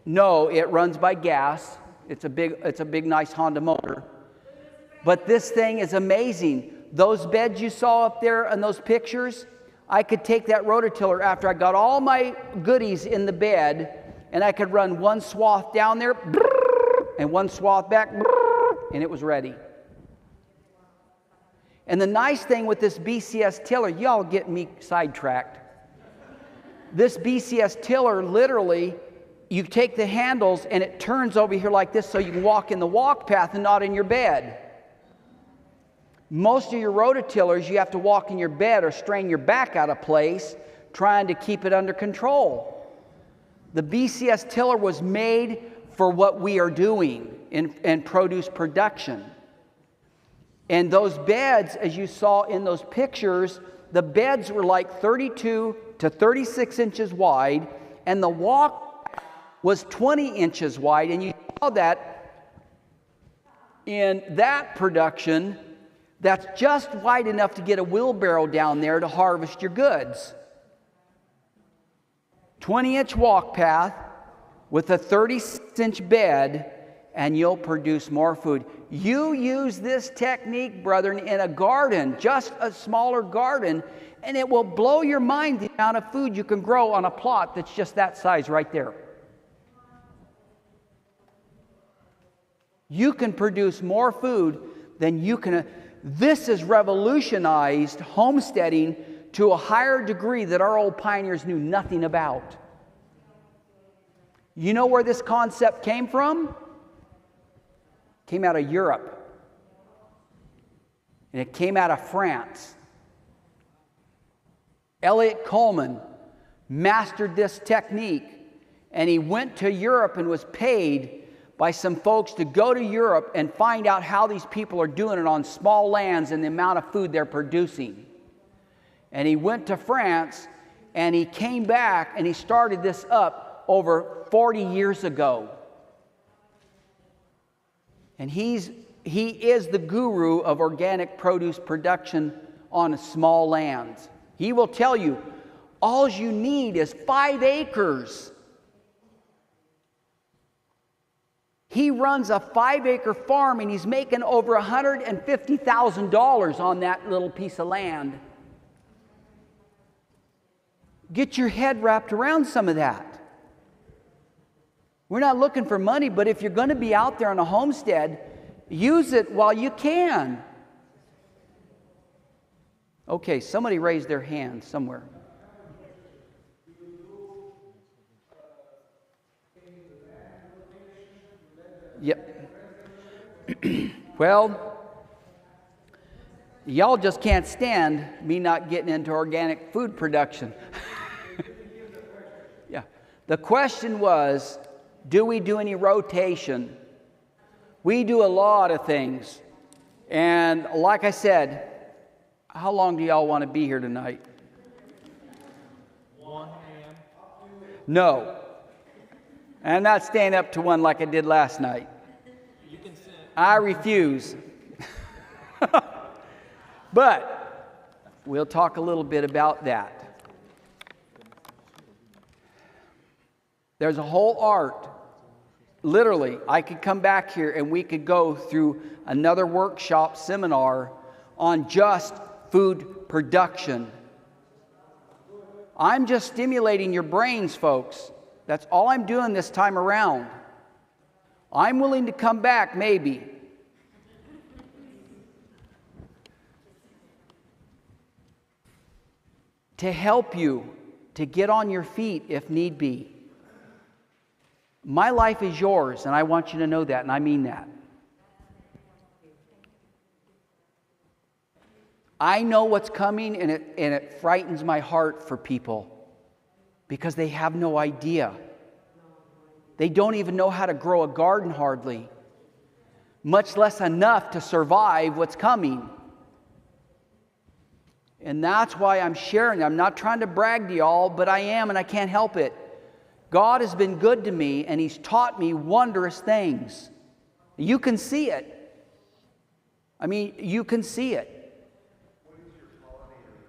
No, it runs by gas. It's a big, nice Honda motor. But this thing is amazing. Those beds you saw up there in those pictures, I could take that rototiller after I got all my goodies in the bed, and I could run one swath down there, and one swath back, and it was ready. And the nice thing with this BCS tiller, y'all get me sidetracked. This BCS tiller, literally, you take the handles and it turns over here like this so you can walk in the walk path and not in your bed. Most of your rototillers, you have to walk in your bed or strain your back out of place trying to keep it under control. The BCS tiller was made for what we are doing in produce production. And those beds, as you saw in those pictures, the beds were like 32 to 36 inches wide, and the walk was 20 inches wide, and you saw that in that production. That's just wide enough to get a wheelbarrow down there to harvest your goods. 20-inch walk path with a 36-inch bed, and you'll produce more food. You use this technique, brethren, in a garden, just a smaller garden, and it will blow your mind the amount of food you can grow on a plot that's just that size right there. You can produce more food than you can. This has revolutionized homesteading to a higher degree that our old pioneers knew nothing about. You know where this concept came from? It came out of Europe. And it came out of France. Elliot Coleman mastered this technique, and he went to Europe and was paid by some folks to go to Europe and find out how these people are doing it on small lands and the amount of food they're producing. And he went to France, and he came back, and he started this up over 40 years ago. And he is the guru of organic produce production on small lands. He will tell you, all you need is 5 acres. He runs a 5-acre farm, and he's making over $150,000 on that little piece of land. Get your head wrapped around some of that. We're not looking for money, but if you're going to be out there on a homestead, use it while you can. Okay, somebody raised their hand somewhere. Yep. Well, y'all just can't stand me not getting into organic food production. Yeah. The question was, do we do any rotation? We do a lot of things. And like I said, how long do y'all want to be here tonight? 1 a.m. No. I'm not staying up to 1 like I did last night. You can sit. I refuse. But we'll talk a little bit about that. There's a whole art. Literally, I could come back here and we could go through another workshop seminar on just food production. I'm just stimulating your brains, folks. That's all I'm doing this time around. I'm willing to come back, maybe. To help you to get on your feet if need be. My life is yours, and I want you to know that, and I mean that. I know what's coming, and it frightens my heart for people because they have no idea. They don't even know how to grow a garden hardly, much less enough to survive what's coming. And that's why I'm sharing. I'm not trying to brag to y'all, but I am, and I can't help it. God has been good to me, and He's taught me wondrous things. You can see it. I mean, you can see it. What is your pollinator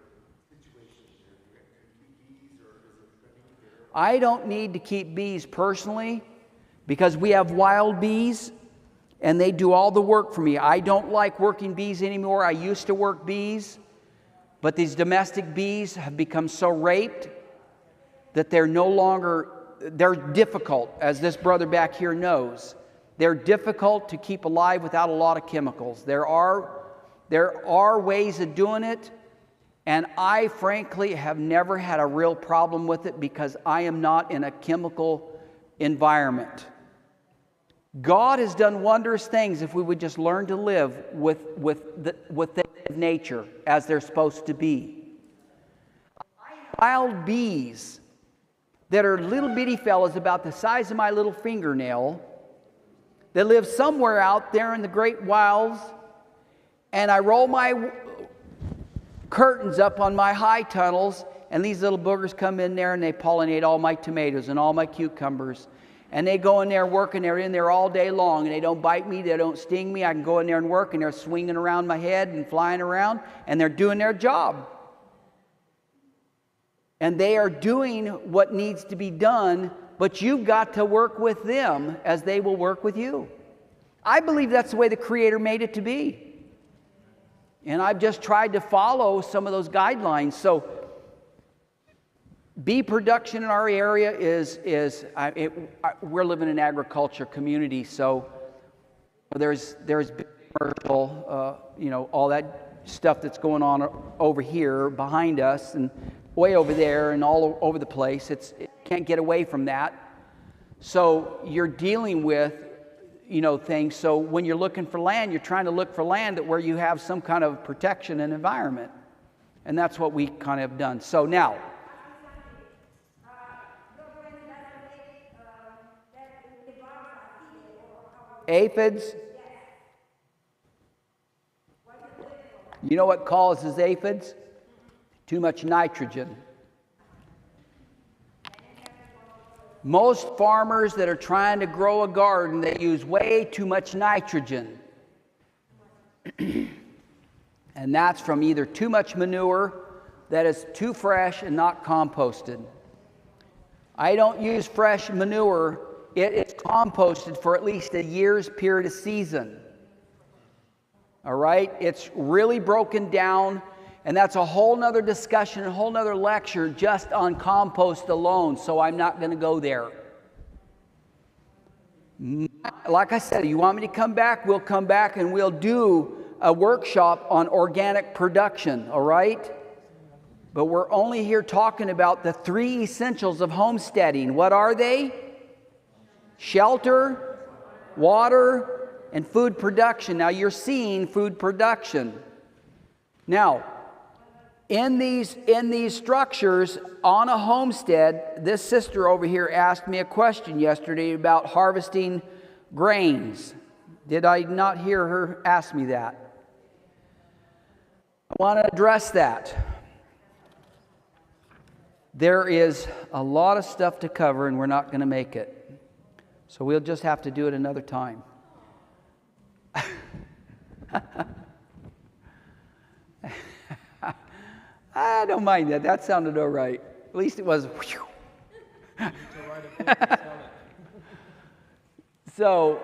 situation here? Do you keep bees, or is it? I don't need to keep bees personally because we have wild bees, and they do all the work for me. I don't like working bees anymore. I used to work bees, but these domestic bees have become so raped that they're no longer... They're difficult, as this brother back here knows. They're difficult to keep alive without a lot of chemicals. There are ways of doing it, and I frankly have never had a real problem with it because I am not in a chemical environment. God has done wondrous things if we would just learn to live with nature as they're supposed to be. Wild bees that are little bitty fellas about the size of my little fingernail that live somewhere out there in the great wilds, and I roll my curtains up on my high tunnels, and these little boogers come in there and they pollinate all my tomatoes and all my cucumbers, and they go in there working. They're in there all day long, and they don't bite me, they don't sting me. I can go in there and work, and they're swinging around my head and flying around, and they're doing their job. And they are doing what needs to be done, but you've got to work with them as they will work with you. I believe that's the way the Creator made it to be. And I've just tried to follow some of those guidelines. So bee production in our area we're living in an agriculture community, so there's commercial, all that stuff that's going on over here behind us and way over there and all over the place. It can't get away from that. So you're dealing with, things. So when you're looking for land, you're trying to look for land where you have some kind of protection and environment. And that's what we kind of have done. So now, aphids. You know what causes aphids? Too much nitrogen. Most farmers that are trying to grow a garden, they use way too much nitrogen. And that's from either too much manure that is too fresh and not composted. I don't use fresh manure. It is composted for at least a year's period of season. All right? It's really broken down. And that's a whole nother discussion, a whole nother lecture just on compost alone, so I'm not going to go there. Like I said, you want me to come back? We'll come back and we'll do a workshop on organic production, all right? But we're only here talking about the 3 essentials of homesteading. What are they? Shelter, Water and food production. Now you're seeing food production. Now, in these structures on a homestead, this sister over here asked me a question yesterday about harvesting grains. Did I not hear her ask me that? I want to address that. There is a lot of stuff to cover, and we're not going to make it. So we'll just have to do it another time. I don't mind that. That sounded all right. At least it was. So,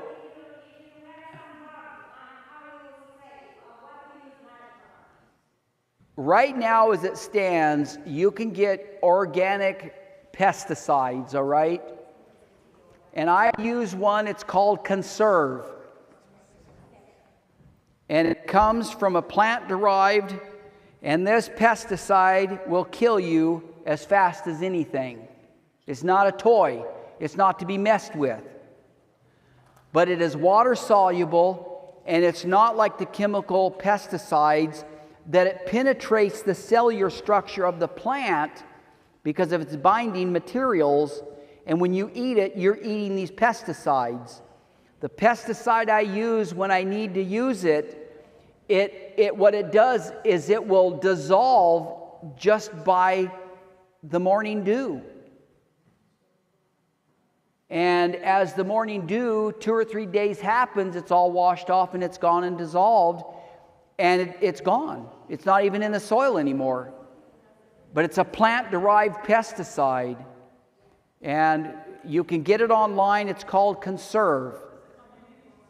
right now as it stands, you can get organic pesticides, all right? And I use one, it's called Conserve. And it comes from a plant derived, and this pesticide will kill you as fast as anything. It's not a toy. It's not to be messed with. But it is water soluble, and it's not like the chemical pesticides that it penetrates the cellular structure of the plant because of its binding materials. And when you eat it, you're eating these pesticides. The pesticide I use when I need to use it, what it does is it will dissolve just by the morning dew. And as the morning dew, 2 or 3 days happens, it's all washed off and it's gone and dissolved, and it's gone. It's not even in the soil anymore. But it's a plant-derived pesticide. And you can get it online. It's called Conserve.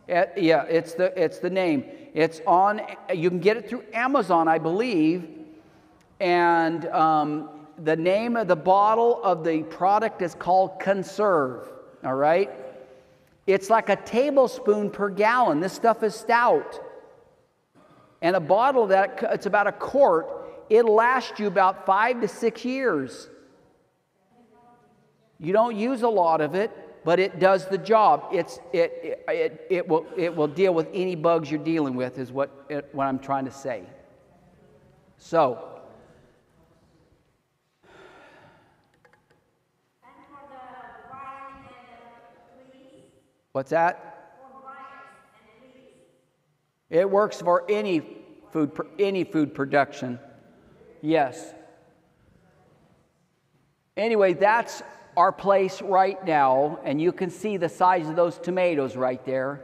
Yeah, it's the name. It's on. You can get it through Amazon, I believe. And the name of the bottle of the product is called Conserve. All right. It's like a tablespoon per gallon. This stuff is stout. And a bottle of that, it's about a quart. It'll last you about 5 to 6 years. You don't use a lot of it, but it does the job. It will deal with any bugs you're dealing with, is what I'm trying to say. So, what's that? It works for any food production. Yes. Anyway, that's our place right now, and you can see the size of those tomatoes right there.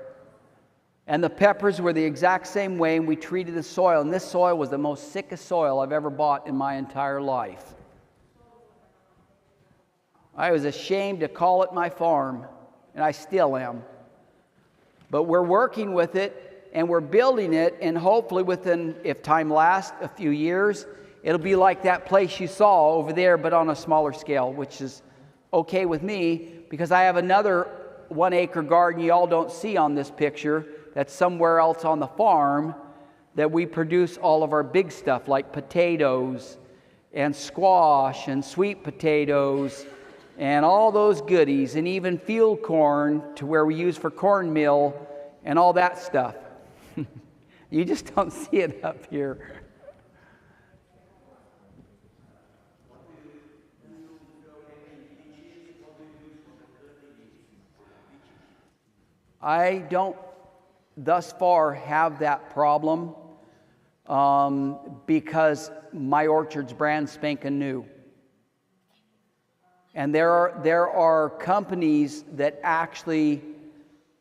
And the peppers were the exact same way, and we treated the soil. And this soil was the most sickest soil I've ever bought in my entire life. I was ashamed to call it my farm, and I still am. But we're working with it, and we're building it, and hopefully within, if time lasts, a few years, it'll be like that place you saw over there, but on a smaller scale, which is okay with me, because I have another 1-acre garden you all don't see on this picture that's somewhere else on the farm that we produce all of our big stuff, like potatoes and squash and sweet potatoes and all those goodies, and even field corn to where we use for cornmeal and all that stuff. You just don't see it up here. I don't thus far have that problem because my orchard's brand spanking new. And there are companies that actually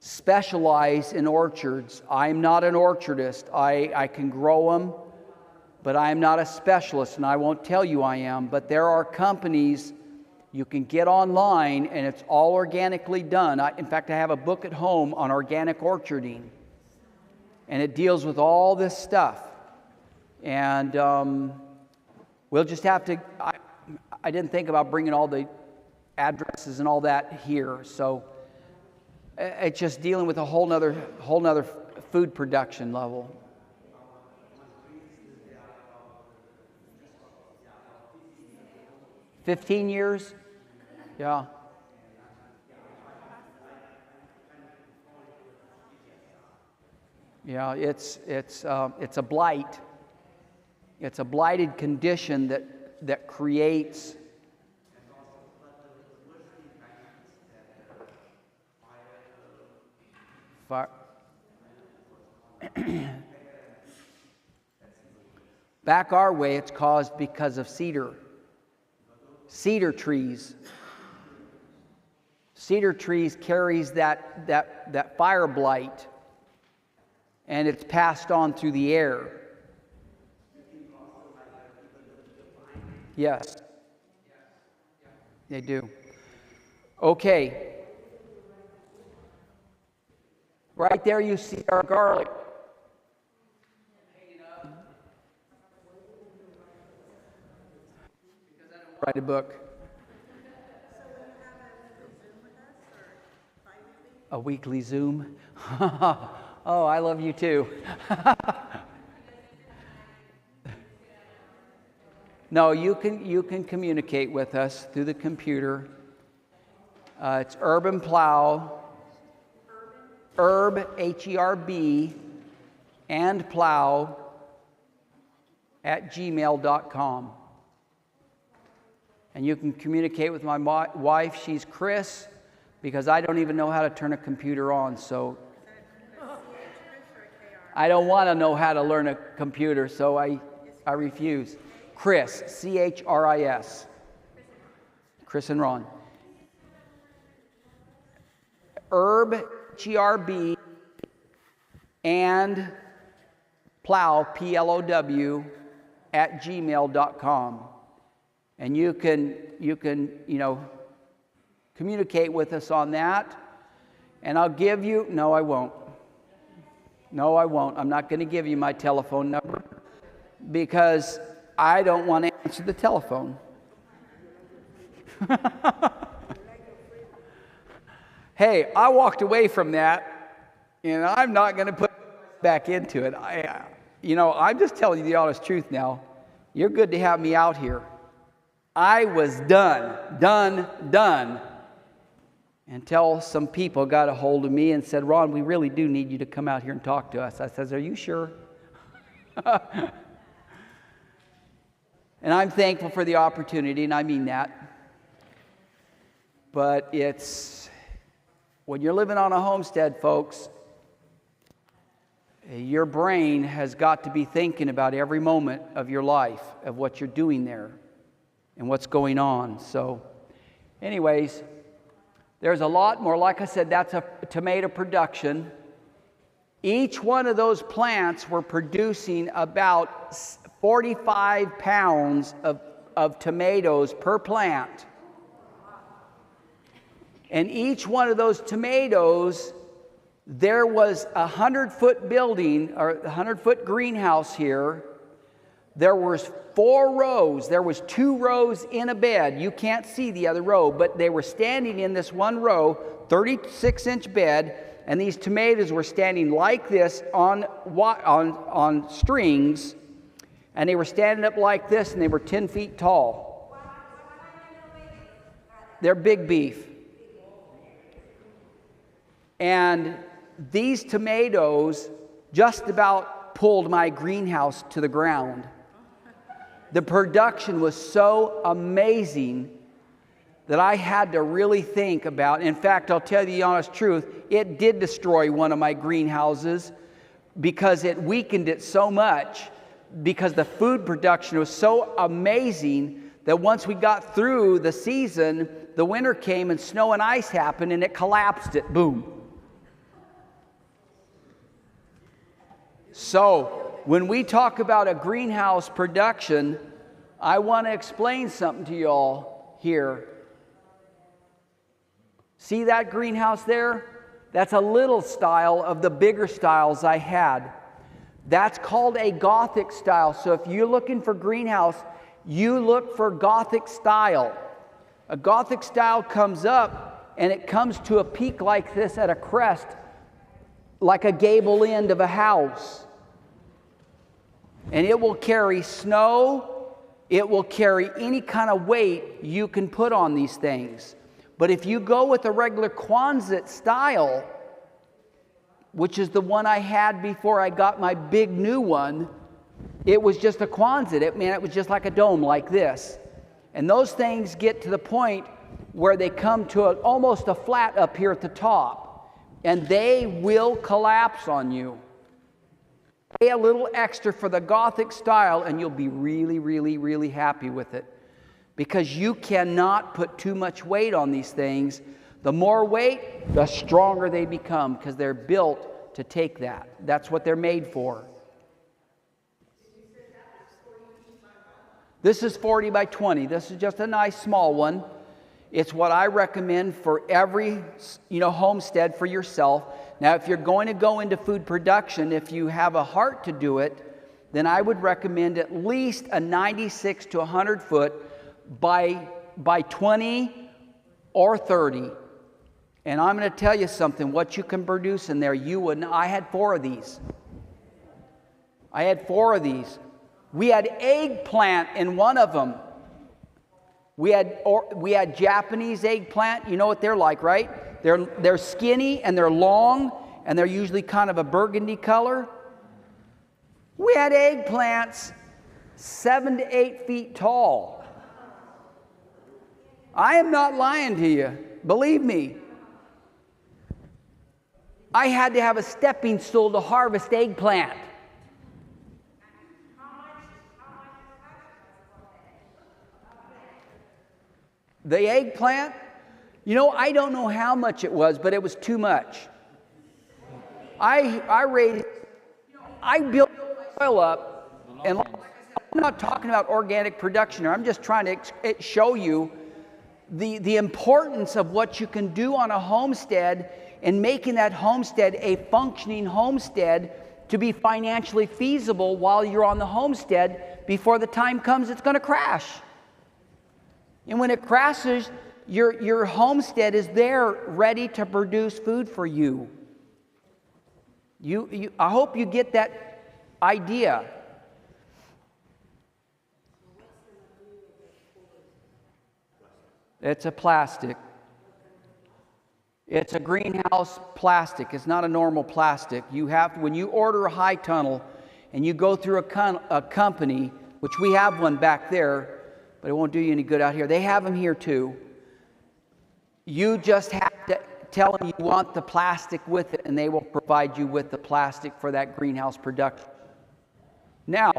specialize in orchards. I'm not an orchardist. I can grow them, but I'm not a specialist, and I won't tell you I am. But there are companies you can get online, and it's all organically done. In fact, I have a book at home on organic orcharding, and it deals with all this stuff. And we'll just have to, I didn't think about bringing all the addresses and all that here, so it's just dealing with a whole nother food production level. $15 years? Yeah. Yeah, it's a blight. It's a blighted condition that creates. Back our way, it's caused because of cedar trees. Cedar trees carries that fire blight, and it's passed on through the air. Yes, they do. Okay. Right there you see our garlic. Write a book. A weekly Zoom? Oh, I love you too. No, you can communicate with us through the computer. It's Urban Plow, Herb, H-E-R-B, and Plow @gmail.com. And you can communicate with my wife. She's Chris, because I don't even know how to turn a computer on, so I don't want to know how to learn a computer, so I refuse. Chris, C-H-R-I-S. Chris and Ron. Herb, H-E-R-B, and Plow, P-L-O-W, @gmail.com. And you can communicate with us on that. And I'll give you, no, I won't. No, I won't. I'm not going to give you my telephone number because I don't want to answer the telephone. Hey, I walked away from that, and I'm not going to put back into it. I'm just telling you the honest truth now. You're good to have me out here. I was done, until some people got a hold of me and said, Ron, we really do need you to come out here and talk to us. I says, are you sure? And I'm thankful for the opportunity, and I mean that. But when you're living on a homestead, folks, your brain has got to be thinking about every moment of your life, of what you're doing there and what's going on. So, anyways, there's a lot more. Like I said, that's a tomato production. Each one of those plants were producing about 45 pounds of tomatoes per plant. And each one of those tomatoes, there was a 100-foot building, or a 100-foot greenhouse here. There was 4 rows. There was 2 rows in a bed. You can't see the other row, but they were standing in this one row, 36-inch bed, and these tomatoes were standing like this on strings, and they were standing up like this, and they were 10 feet tall. They're big beef. And these tomatoes just about pulled my greenhouse to the ground. The production was so amazing that I had to really think about. In fact, I'll tell you the honest truth, it did destroy one of my greenhouses because it weakened it so much, because the food production was so amazing that once we got through the season, the winter came and snow and ice happened and it collapsed it. Boom. So, when we talk about a greenhouse production, I want to explain something to you all here. See that greenhouse there? That's a little style of the bigger styles I had. That's called a Gothic style. So if you're looking for greenhouse, you look for Gothic style. A Gothic style comes up and it comes to a peak like this at a crest, like a gable end of a house. And it will carry snow, it will carry any kind of weight you can put on these things. But if you go with a regular Quonset style, which is the one I had before I got my big new one, it was just a Quonset. It was just like a dome like this. And those things get to the point where they come to almost a flat up here at the top, and they will collapse on you. Pay a little extra for the Gothic style, and you'll be really, really, really happy with it. Because you cannot put too much weight on these things. The more weight, the stronger they become, because they're built to take that. That's what they're made for. This is 40 by 20. This is just a nice small one. It's what I recommend for every, homestead for yourself. Now, if you're going to go into food production, if you have a heart to do it, then I would recommend at least a 96 to 100 foot by 20 or 30. And I'm going to tell you something, what you can produce in there, you wouldn't. I had 4 of these. We had eggplant in one of them. We had Japanese eggplant. You know what they're like, right? They're skinny and they're long and they're usually kind of a burgundy color. We had eggplants 7 to 8 feet tall. I am not lying to you. Believe me. I had to have a stepping stool to harvest eggplant. The eggplant, I don't know how much it was, but it was too much. I built soil up, and like I said, I'm not talking about organic production here. I'm just trying to show you the importance of what you can do on a homestead and making that homestead a functioning homestead to be financially feasible while you're on the homestead. Before the time comes, it's going to crash. And when it crashes, your homestead is there ready to produce food for you. I hope you get that idea. It's a plastic. It's a greenhouse plastic. It's not a normal plastic. When you order a high tunnel and you go through a company, which we have one back there, but it won't do you any good out here. They have them here too. You just have to tell them you want the plastic with it, and they will provide you with the plastic for that greenhouse production. Now,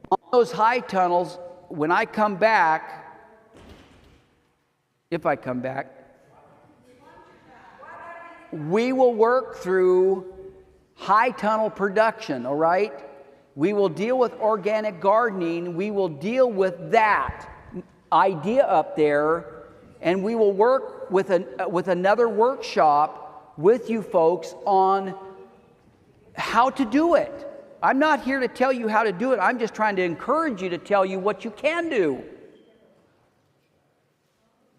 on those high tunnels, when I come back, if I come back, we will work through high tunnel production, all right? We will deal with organic gardening. We will deal with that idea up there, and we will work with another workshop with you folks on how to do it. I'm not here to tell you how to do it. I'm just trying to encourage you to tell you what you can do.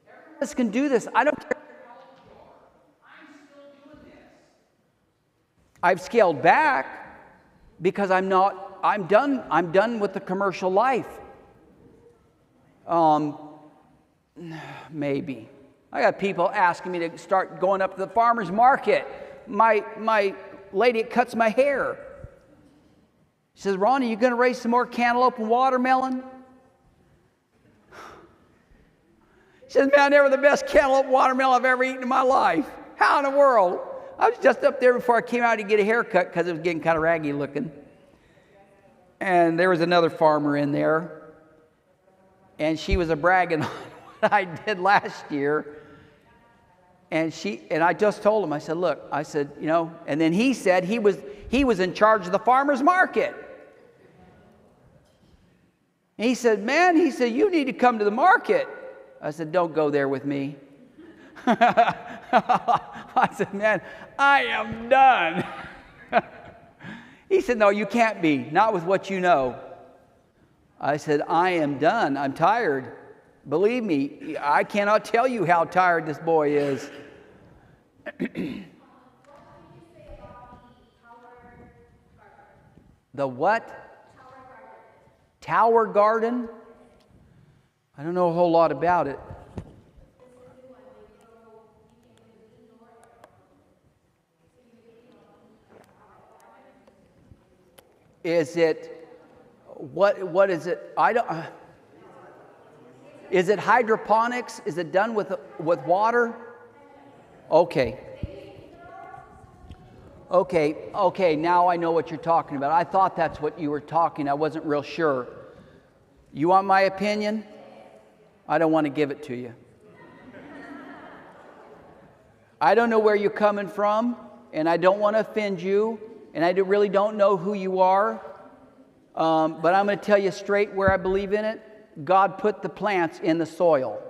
Everyone else can do this. I don't care. I'm still doing this. I've scaled back because I'm done with the commercial life. Maybe. I got people asking me to start going up to the farmer's market. My lady that cuts my hair. She says, "Ron, are you going to raise some more cantaloupe and watermelon?" She says, "Man, they were the best cantaloupe and watermelon I've ever eaten in my life. How in the world?" I was just up there before I came out to get a haircut because it was getting kind of raggy looking. And there was another farmer in there. And she was bragging on what I did last year. And I just told him, I said, "Look," I said, and then he said he was in charge of the farmer's market. And he said, "Man," he said, "you need to come to the market." I said, "Don't go there with me." I said, "Man, I am done." He said, "No, you can't be, not with what you know." I said, "I am done. I'm tired. Believe me, I cannot tell you how tired this boy is." The what? Tower garden? I don't know a whole lot about it. Is it, what is it? I don't, is it hydroponics? Is it done with water? Okay. Okay, now I know what you're talking about. I thought that's what you were talking. I wasn't real sure. You want my opinion? I don't want to give it to you. I don't know where you're coming from, and I don't want to offend you, and I really don't know who you are, but I'm going to tell you straight where I believe in it. God put the plants in the soil.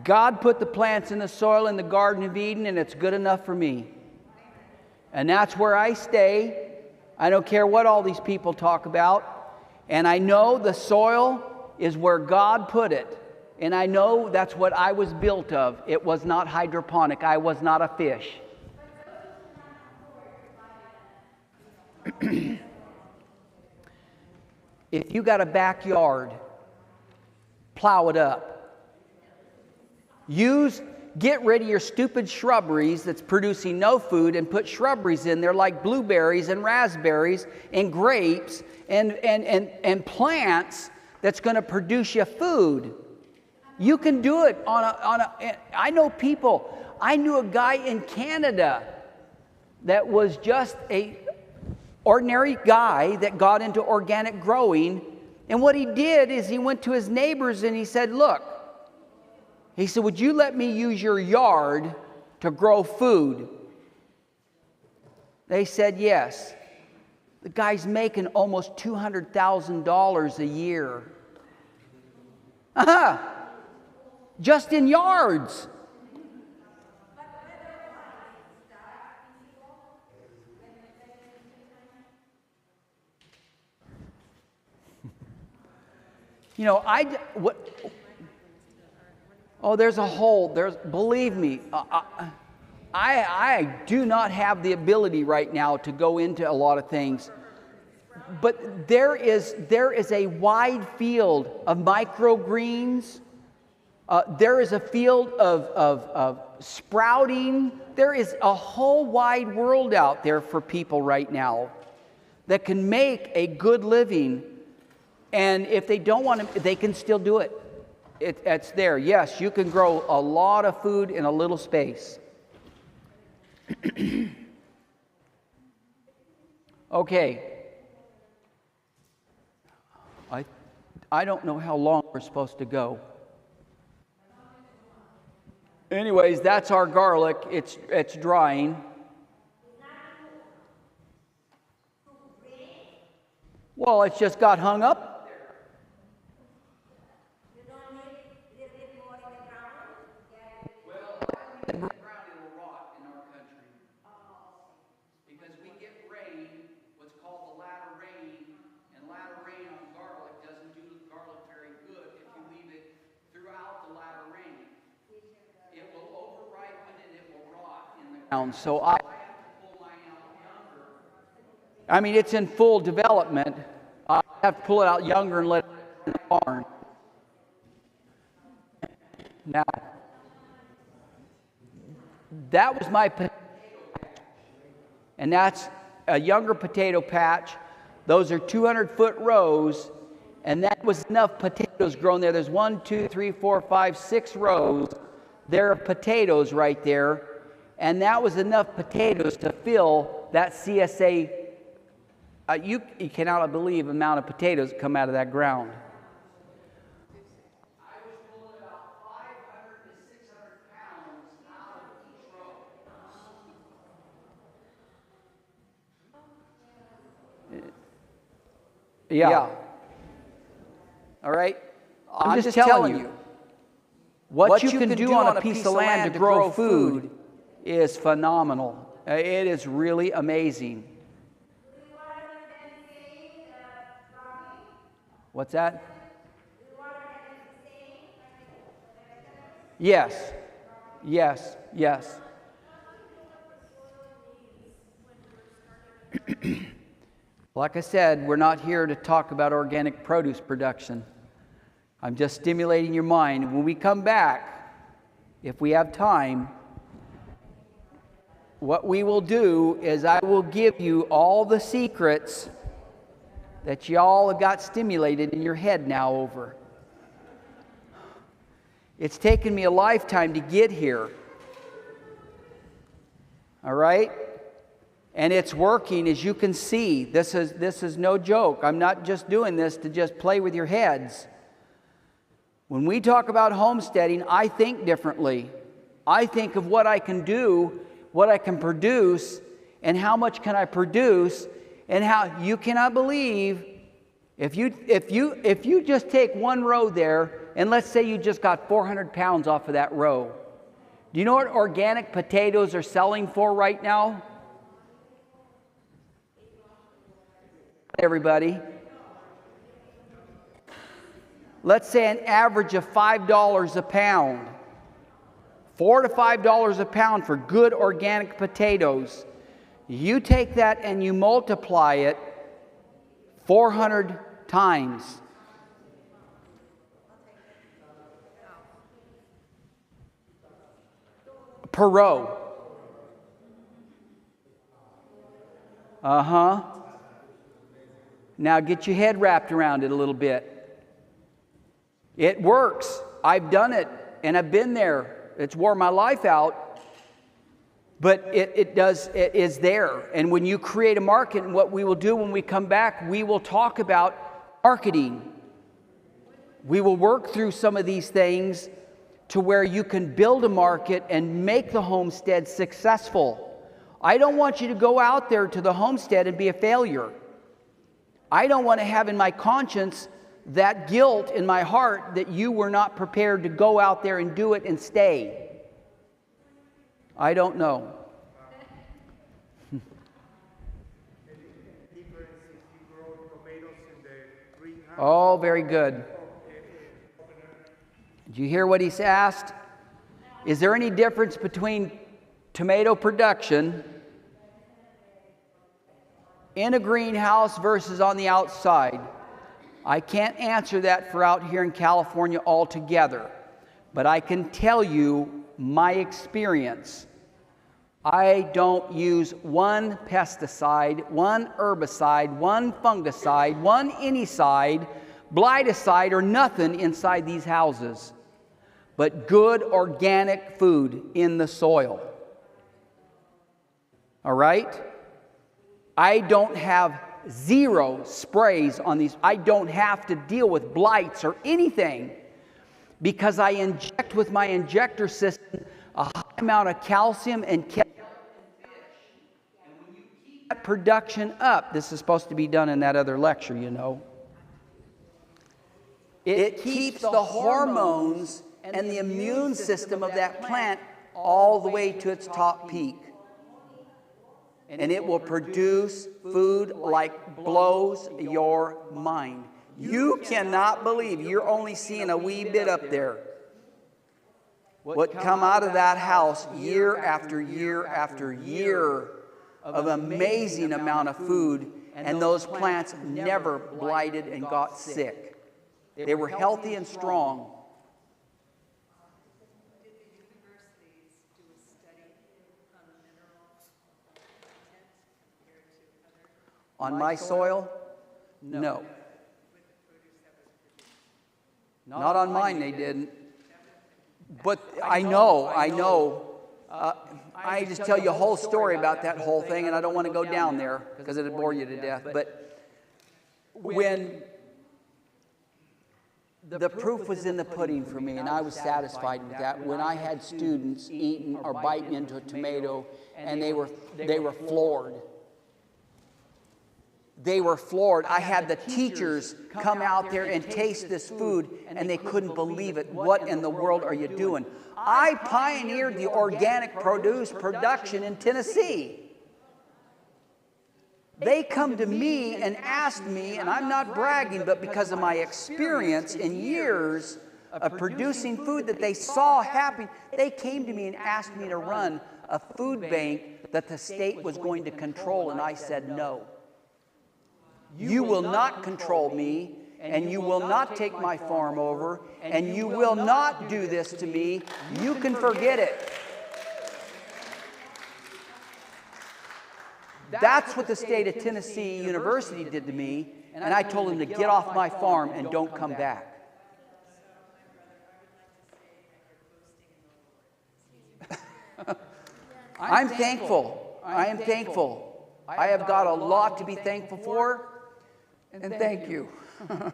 God put the plants in the soil in the Garden of Eden, and it's good enough for me. And that's where I stay. I don't care what all these people talk about. And I know the soil is where God put it. And I know that's what I was built of. It was not hydroponic. I was not a fish. If you got a backyard, plow it up. Get rid of your stupid shrubberies that's producing no food and put shrubberies in there like blueberries and raspberries and grapes and plants that's going to produce you food. You can do it I know people. I knew a guy in Canada that was just a ordinary guy that got into organic growing. And what he did is he went to his neighbors and he said, look, he said, would you let me use your yard to grow food? They said yes. The guy's making almost $200,000 a year. Just in yards. You know, believe me, I do not have the ability right now to go into a lot of things. But there is a wide field of microgreens. There is a field of sprouting. There is a whole wide world out there for people right now that can make a good living. And if they don't want to, they can still do it. It's there. Yes, you can grow a lot of food in a little space. Okay. I don't know how long we're supposed to go. Anyways, that's our garlic. It's drying. Well, it's just got hung up. The ground will rot in our country because we get rain, what's called the latter rain, and latter rain on garlic doesn't do garlic very good if you leave it throughout the latter rain. It will overripen and it will rot in the ground. So I have to pull mine out younger. I mean, it's in full development. I have to pull it out younger and let it in the barn. Now, that was my potato patch. And that's a younger potato patch. Those are 200-foot rows. And that was enough potatoes grown there. There's 1, 2, 3, 4, 5, 6 rows. There are potatoes right there. And that was enough potatoes to fill that CSA. You cannot believe the amount of potatoes that come out of that ground. Yeah. All right? I'm just telling you. What you can do on a piece of land to grow food is phenomenal. It is really amazing. What's that? Yes. Yes. Yes. Like I said, we're not here to talk about organic produce production. I'm just stimulating your mind. When we come back, if we have time, what we will do is I will give you all the secrets that y'all have got stimulated in your head now over. It's taken me a lifetime to get here. All right? And it's working, as you can see. This is no joke. I'm not just doing this to just play with your heads. When we talk about homesteading, I think differently. I think of what I can do, what I can produce, and how much can I produce, and how you cannot believe if you just take one row there, and let's say you just got 400 pounds off of that row. Do you know what organic potatoes are selling for right now? Everybody. Let's say an average of $5 a pound. $4 to $5 a pound for good organic potatoes. You take that and you multiply it 400 times. Per row. Now get your head wrapped around it a little bit. It works. I've done it and I've been there. It's wore my life out. But it is there. And when you create a market, and what we will do when we come back, we will talk about marketing. We will work through some of these things to where you can build a market and make the homestead successful. I don't want you to go out there to the homestead and be a failure. I don't want to have in my conscience that guilt in my heart that you were not prepared to go out there and do it and stay. I don't know. Oh, very good. Did you hear what he's asked? Is there any difference between tomato production in a greenhouse versus on the outside? I can't answer that for out here in California altogether, but I can tell you my experience. I don't use one pesticide, one herbicide, one fungicide, one anycide, blighticide, or nothing inside these houses, but good organic food in the soil. All right? I don't have zero sprays on these. I don't have to deal with blights or anything because I inject with my injector system a high amount of calcium and fish. And when you keep that production up, this is supposed to be done in that other lecture, you know. It keeps the hormones and the immune system of that plant all the way to its top peak. And it will produce food like blows your mind. You cannot believe you're only seeing a wee bit up there. What come out of that house year after year after year of amazing amount of food, and those plants never blighted and got sick. They were healthy and strong. On my soil? No. Not on mine they didn't. But I know. I just tell you a whole story about that whole thing, and I don't want to go down there because it'd bore you to death. But when the proof was in the pudding for me, and I was satisfied with that, when I had students eating or biting into a tomato, and they were floored. They were floored. I had the teachers come out there and taste this food, and they couldn't believe it. What in the world are you doing? I pioneered the organic produce production in Tennessee. They come to me and ask me, and I'm not bragging, but because of my experience in years of producing food that they saw happening, they came to me and asked me to run a food bank that the state was going to control, and I said no. You will not control me, and you will not take my farm over, and you will not do this to me. You can forget it. That's what the state of Tennessee University did to me, and I told them to get off my farm and don't come back. I'm thankful. I am thankful. I have got a lot to be thankful for, and thank you. But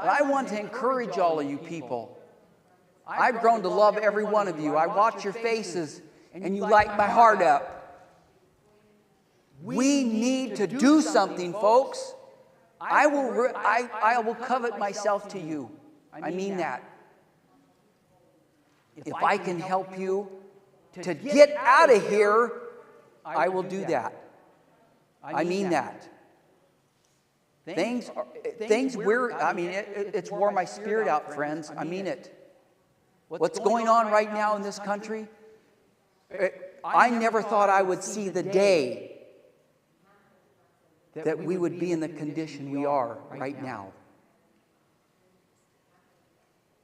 I want to encourage all of you people. I've grown to love every one of you. I watch your faces, and you light my heart up. We need to do something, folks. I will covet myself to you. I mean that. If I can help you to get out of here, I will do that. I mean that. It's wore my spirit out, friends. I mean it. What's going on right now in this country? I never thought I would see the day that we would be in the condition we are right now.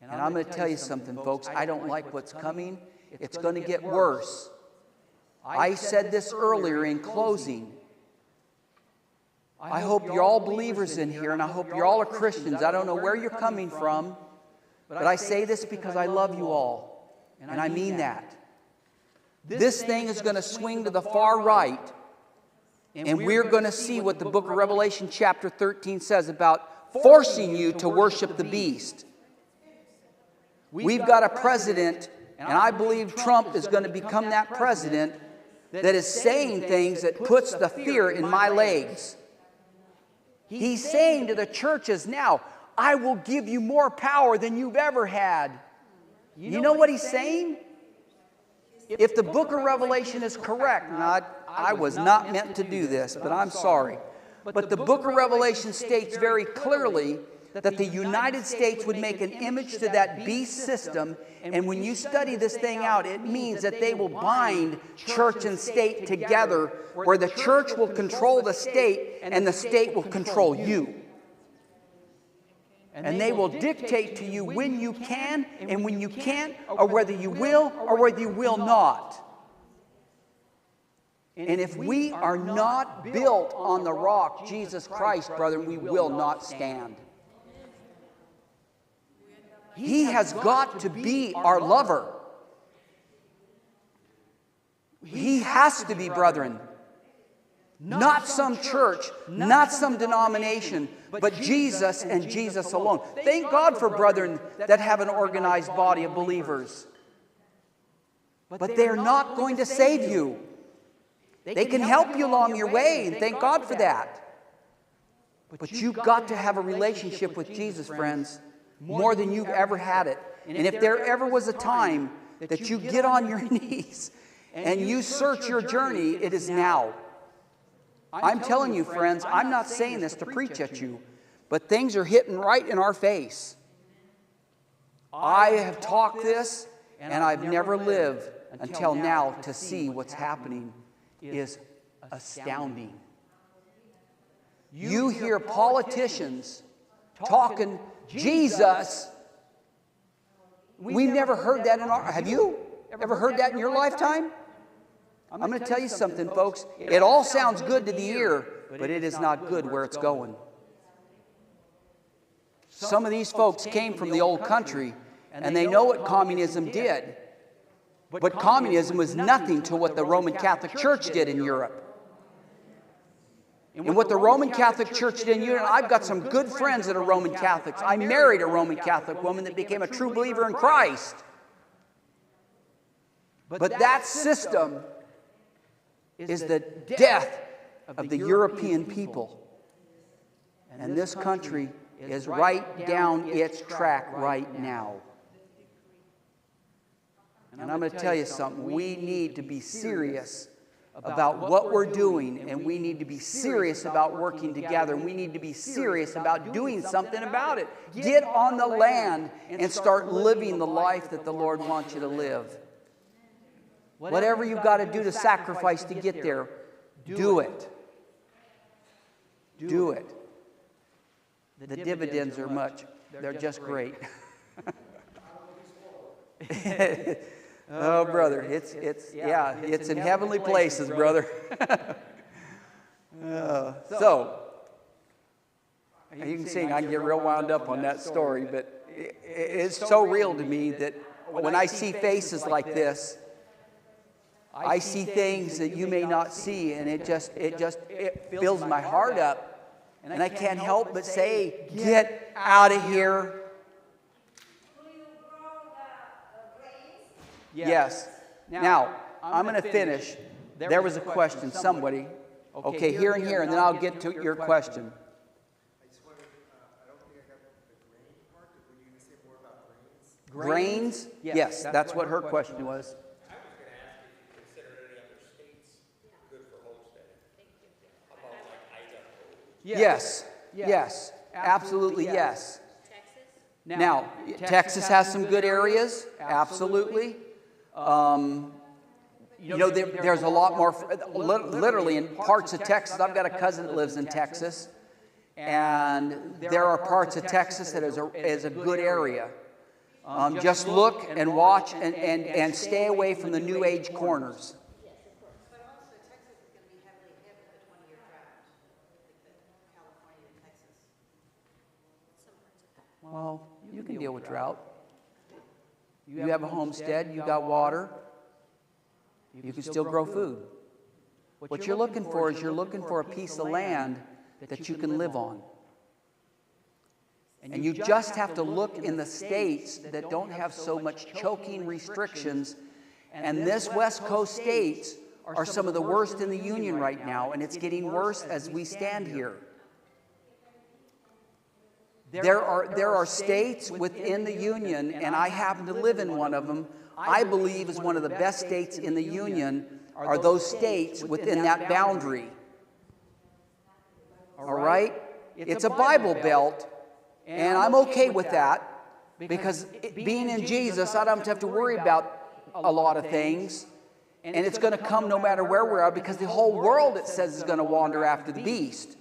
And I'm going to tell you something, folks. I don't like what's coming. It's going to get worse. I said this earlier in closing. I hope you're all believers in here, and I hope you're all Christians. I don't know where you're coming from, but I say this because I love you all, and I mean that. This thing is going to swing to the far right, and we're going to see what the book of Revelation chapter 13 says about forcing you to worship the beast. We've got a president, and I believe Trump is going to become that president that is saying things that puts the fear in my legs. He's saying to the churches now, I will give you more power than you've ever had. You know what he's saying? If the book of Revelation is correct, I was not meant to do this, but I'm sorry. But the book of Revelation states very clearly that the United States would make an image to that beast system, and when you study this thing out, it means that they will bind church and state together, where the church will control the state and the state will control you. And they will dictate to you when you can and when you can't, or whether you will or whether you will not. And if we are not built on the rock, Jesus Christ, brethren, we will not stand. He has got to be our lover. He has to be, brethren. Not some church, not some denomination, but Jesus and Jesus alone. Thank God for brethren that have an organized body of believers. But they're not going to save you. They can help you along your way, and thank God for that. But you've got to have a relationship with Jesus, friends, more than you've ever had it. And if there ever was a time that you get on your knees and you search your journey, it is now. I'm telling you, friends, I'm not saying this to preach at you, but things are hitting right in our face. I have talked this, and I've never lived until now to see what's happening is astounding. You hear politicians talking Jesus. We've never heard that in our... Have you ever heard that in your lifetime? I'm going to tell you something, folks. It all sounds good to the ear, but it is not good where it's going. Some of these folks came from the old country, and they know what communism did. But communism was nothing to what the Roman Catholic Church did in Europe. And what the Roman Catholic Church did in Europe, I've got some good friends that are Roman Catholics. I married a Roman Catholic woman that became a true believer in Christ. But that system is the death of the European people. And this country is right down its track right now. And I'm going to tell you something. We need to be serious about what we're doing, and we need to be serious about working together, and we need to be serious about doing something about it. Get on the land and start living the life that the Lord wants you to live. Whatever you've got to do to sacrifice to get there, do it. Do it. The dividends are they're just great. Oh, brother, it's in heavenly places, brother. So, you can see I can get real wound up on that story, but it's so real to me that when I see faces like this, I see things that you may not see, and it fills my heart up, and I can't help but say, get out of here. Yes. Now, I'm going to finish. There was a question, somebody. Okay, here and here, and then I'll get to your question. I just wanted, I don't think I got the grain part. Were you going to say more about grains? Grains? Yes, that's what her question was. I was going to ask if you considered any other states good for homesteading. How about like Idaho? Yes, absolutely yes. Texas? Now, Texas has some good areas, absolutely. There's a lot more, literally in parts of Texas. I've got a cousin that lives in Texas, and there are parts of Texas that is a good area. Just look and watch and stay away from the New Age corners. But also Texas is going to be heavily hit with the 20-year drought, like California and Texas. Well, you can deal with drought. You have a homestead, you got water, you can still grow food. What you're looking for is you're looking for a piece of land that you can live on. And you just have to look in the states that don't have so much choking restrictions. And this West Coast states are some of the worst in the union right now, and it's getting worse as we stand here. There are states within the union, and I happen to live in one of them. I believe is one of the best states in the union are those states within that boundary. All right? It's a Bible belt, and I'm okay with that because being in Jesus, I don't have to worry about a lot of things, and it's going to come no matter where we are because the whole world, it says, is going to wander after the beast.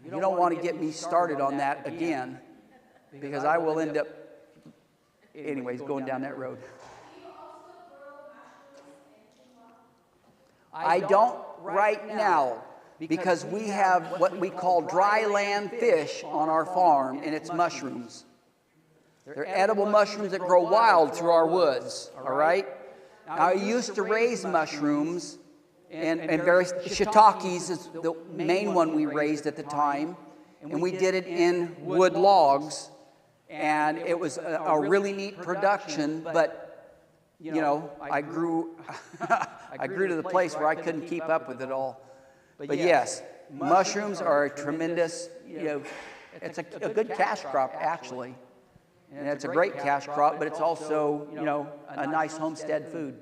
You don't want to get me started on that again because I will end up, anyways, going down that road. I don't right now because we have what we call dry land fish on our farm, and it's mushrooms. They're edible mushrooms that grow wild through our woods, all right? Now, I used to raise mushrooms, and various shiitakes is the main one we raised at the time, and we did it in wood logs, and it was a really neat production, but, I grew to the place where I couldn't keep up with it all. But yes, mushrooms are a tremendous, it's a good cash crop, actually. And it's a great cash crop, but it's also, a nice homestead food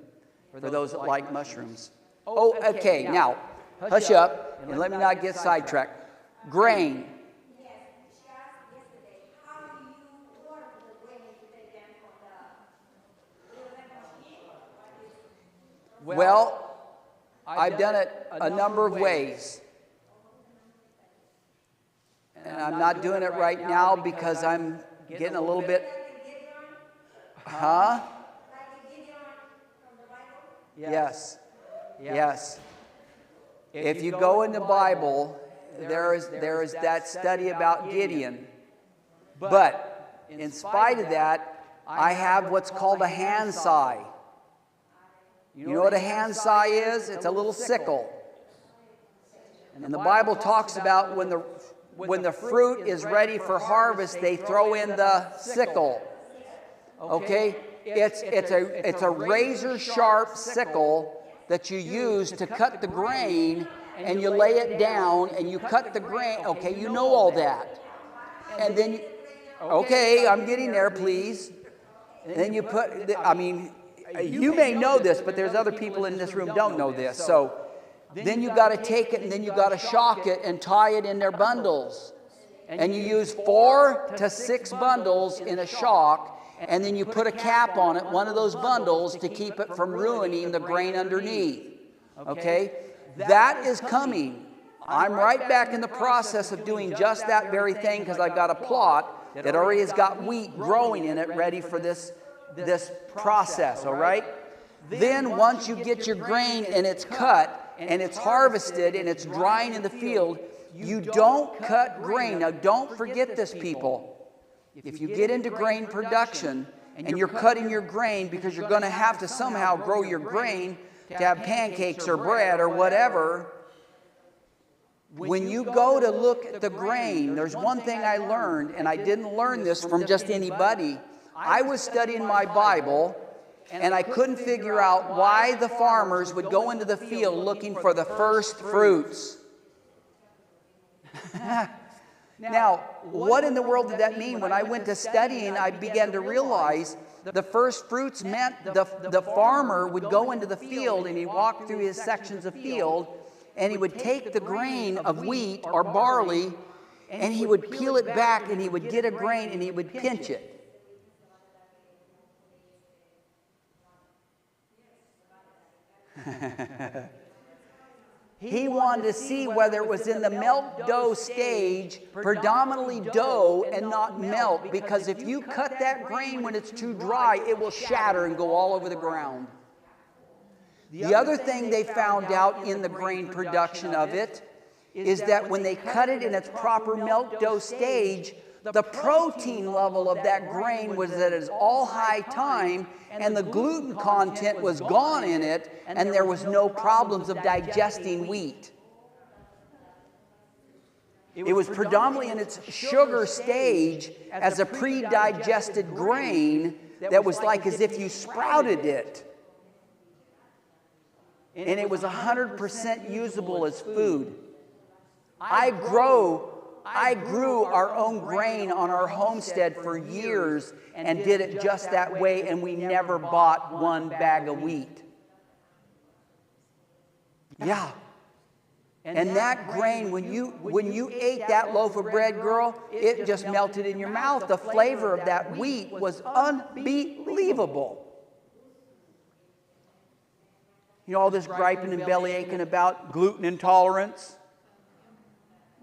for those that like mushrooms. Oh, okay, now, hush up, and let me not get sidetracked. Grain. Yes, she asked yesterday, how do you order the grain to take them from the machine? Well, I've done it a number of ways. And I'm not doing it right now because I'm getting a little bit... Huh? Yes. Yes. If you go in the Bible, there is that study about Gideon. But in spite of that, I have what's called a handsaw. You know what a handsaw is? It's a little sickle. And the Bible talks about when the fruit is ready for harvest, they throw in the sickle. Okay? It's a razor sharp sickle that you use to cut the grain, and you lay it down and you cut the grain. Okay, you know all that. And then, okay, I'm getting there, please. And then you put, you may know this, but there's other people in this room don't know this. So then you got to take it and then you got to shock it and tie it in their bundles. And you use 4 to 6 bundles in a shock. And then you put a cap on it, one of those bundles, to keep it from ruining the grain underneath. Okay? That is coming. I'm right back in the process of doing just that very thing because I've got a plot that already has got wheat growing in it ready for this this process, all right? Then once you get your grain and it's cut and it's harvested and it's drying in the field, you don't cut grain. Now don't forget this, people. If you get into grain production and you're cutting your grain because you're going to have to somehow grow your grain to have pancakes or bread or whatever, when you go to look at the grain, there's one thing I learned, and I didn't learn this from just anybody. I was studying my Bible, and I couldn't figure out why the farmers would go into the field looking for the first fruits. Now, what in the world did that mean? When I went to studying, I began to realize the first fruits meant the farmer would go into the field and he'd walk through his sections of field and he would take the grain of wheat or barley and he would peel it back and he would get a grain and he would pinch it. He wanted to see whether it was in the melt dough stage, predominantly dough and not melt, because if you cut that grain when it's too dry, it will shatter and go all over the ground. The other thing they found out in the grain production of it is that when they cut it in its proper melt dough stage, the protein level of that grain was at its all-high time, and the gluten content was gone in it, and there was no problems of digesting wheat. It was predominantly in its sugar stage as a pre-digested grain that was like as if you sprouted it. And it was 100% usable as food. I grew our own grain on our homestead for years and did it just that way, and we never bought one bag of wheat. Yeah. And that grain, when you ate that loaf of bread, girl, it just melted in your mouth. The flavor of that wheat was unbelievable. You know all this griping and belly aching about gluten intolerance?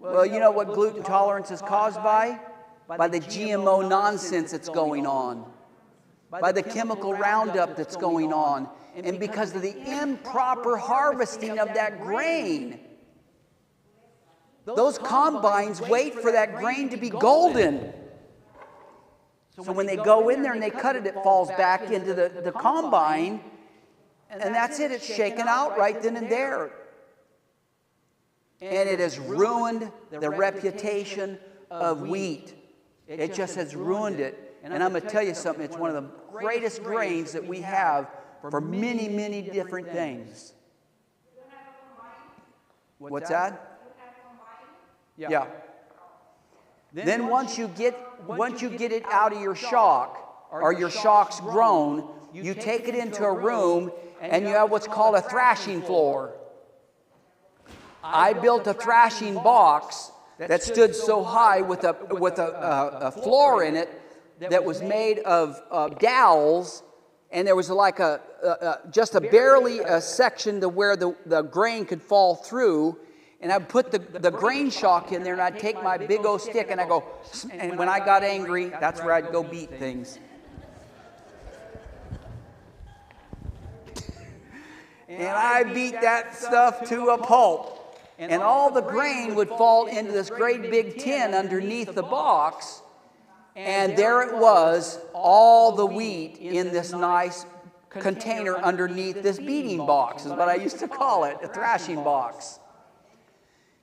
Well, you know what gluten intolerance is caused by? By the GMO nonsense that's going on. By the chemical roundup that's going on. And because of the improper harvesting of that grain. Those combines wait for that grain to be golden. So when they go in there and they cut it, it falls back into the combine. And that's it. It's shaken out right then and there. And it has ruined the reputation of wheat. It just has ruined it. And I'm going to tell you something. It's one of the greatest grains that we have for many, many different things. What's that? Yeah. Then once you get it out of your shock, or your shock's grown, you take it into a room and you have what's called a thrashing floor. I built a thrashing box that stood so high with a floor in it that was made of dowels, and there was like just barely a section to where the grain could fall through. And I'd put the grain shock in there, and I'd take my big old stick and I'd go, and when I got angry, that's where I'd go beat things. And I beat that stuff to a pulp. And all the grain would fall into this great big tin underneath the box. And there it was, all the wheat in this nice container underneath this beating box, is what I used to call it, a thrashing box.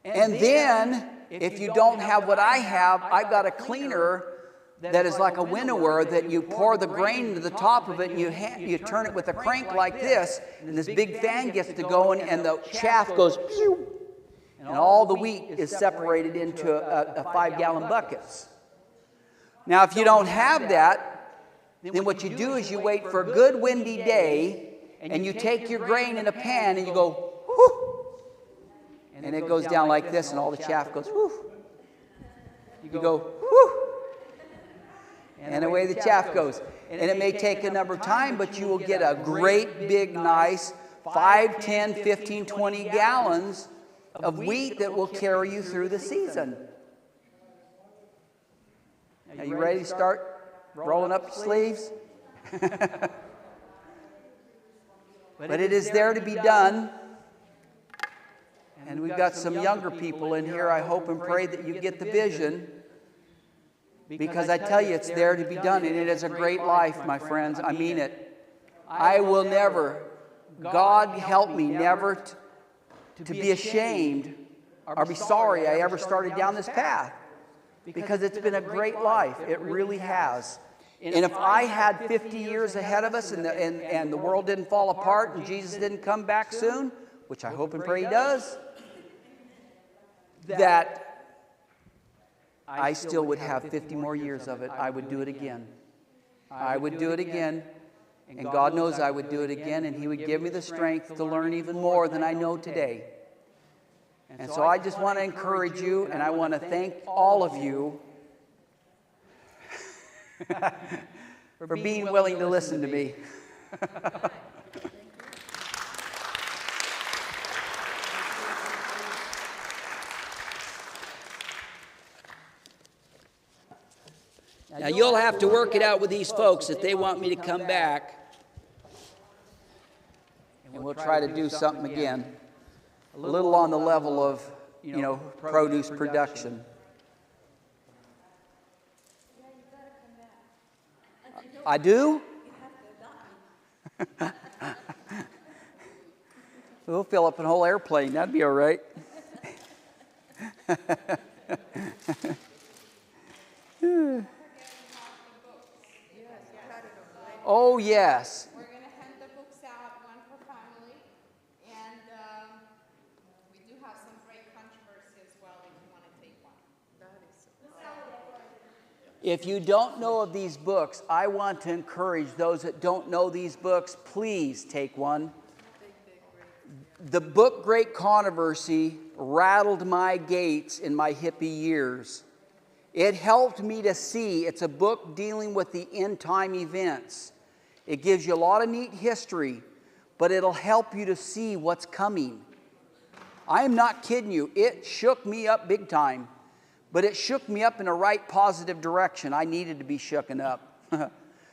And then, if you don't have what I have, I've got a cleaner that is like a winnower that you pour the grain into the top of it, and you turn it with a crank like this, and this big fan gets to going, and the chaff goes pew, and all the wheat is separated into a 5-gallon buckets. Now, if you don't have that, then what you do is you wait for a good windy day, and you take your grain in a pan, and you go, whoo, and it goes down like this, and all the chaff goes, whoo. You go, whoo. And away the chaff goes. And it may take a number of time, but you will get a great big, nice 5, 10, 15, 20 gallons of wheat that will carry you through the season. Are you ready to start rolling up your sleeves? But it is there to be done. And we've got some younger people in here. I hope and pray that you get the vision. Because I tell you, it's there to be done. And it is a great life, my friends. I mean it. I will never, God help me never to be ashamed or be sorry I ever started down this path. Because it's been a great life. It really has. And if I had 50 years ahead of us and the world didn't fall apart and Jesus didn't come back soon, which I hope and pray He does, that I still would have 50 more years of it. I would do it again. I would do it again. And God knows I would do it again, and He would give me the strength to learn even more than I know today. And so I just want to encourage you, and I want to thank all of you for being willing to listen to me. Now, you'll have to work it out with these folks if they want me to come back. And we'll try to do something again. A little on the level of, produce production. I do? We'll fill up a whole airplane. That'd be all right. Oh, yes. We're going to hand the books out, one per family, and we do have some great controversy as well if you want to take one. If you don't know of these books, I want to encourage those that don't know these books, please take one. The book Great Controversy rattled my gates in my hippie years. It helped me to see. It's a book dealing with the end time events. It gives you a lot of neat history, but it'll help you to see what's coming. I am not kidding you. It shook me up big time, but it shook me up in a right positive direction. I needed to be shooken up.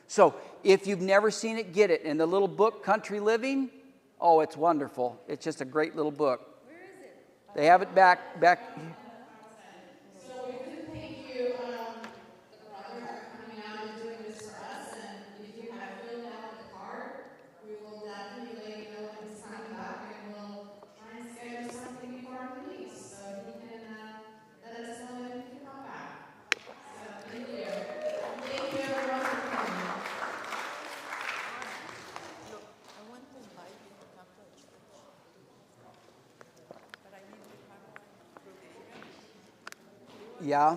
So if you've never seen it, get it. And the little book, Country Living, oh, it's wonderful. It's just a great little book. Where is it? They have it back. So we do thank you, the brother, for coming out and doing this for us. And if you have filled out the card, we will definitely let you know when it's coming back, and we'll try and schedule something before our release, so you can let us know when you can come back. So thank you. Thank you, everyone, for coming. I want to invite you to come to our church. But I need to have one through Adrian. Yeah.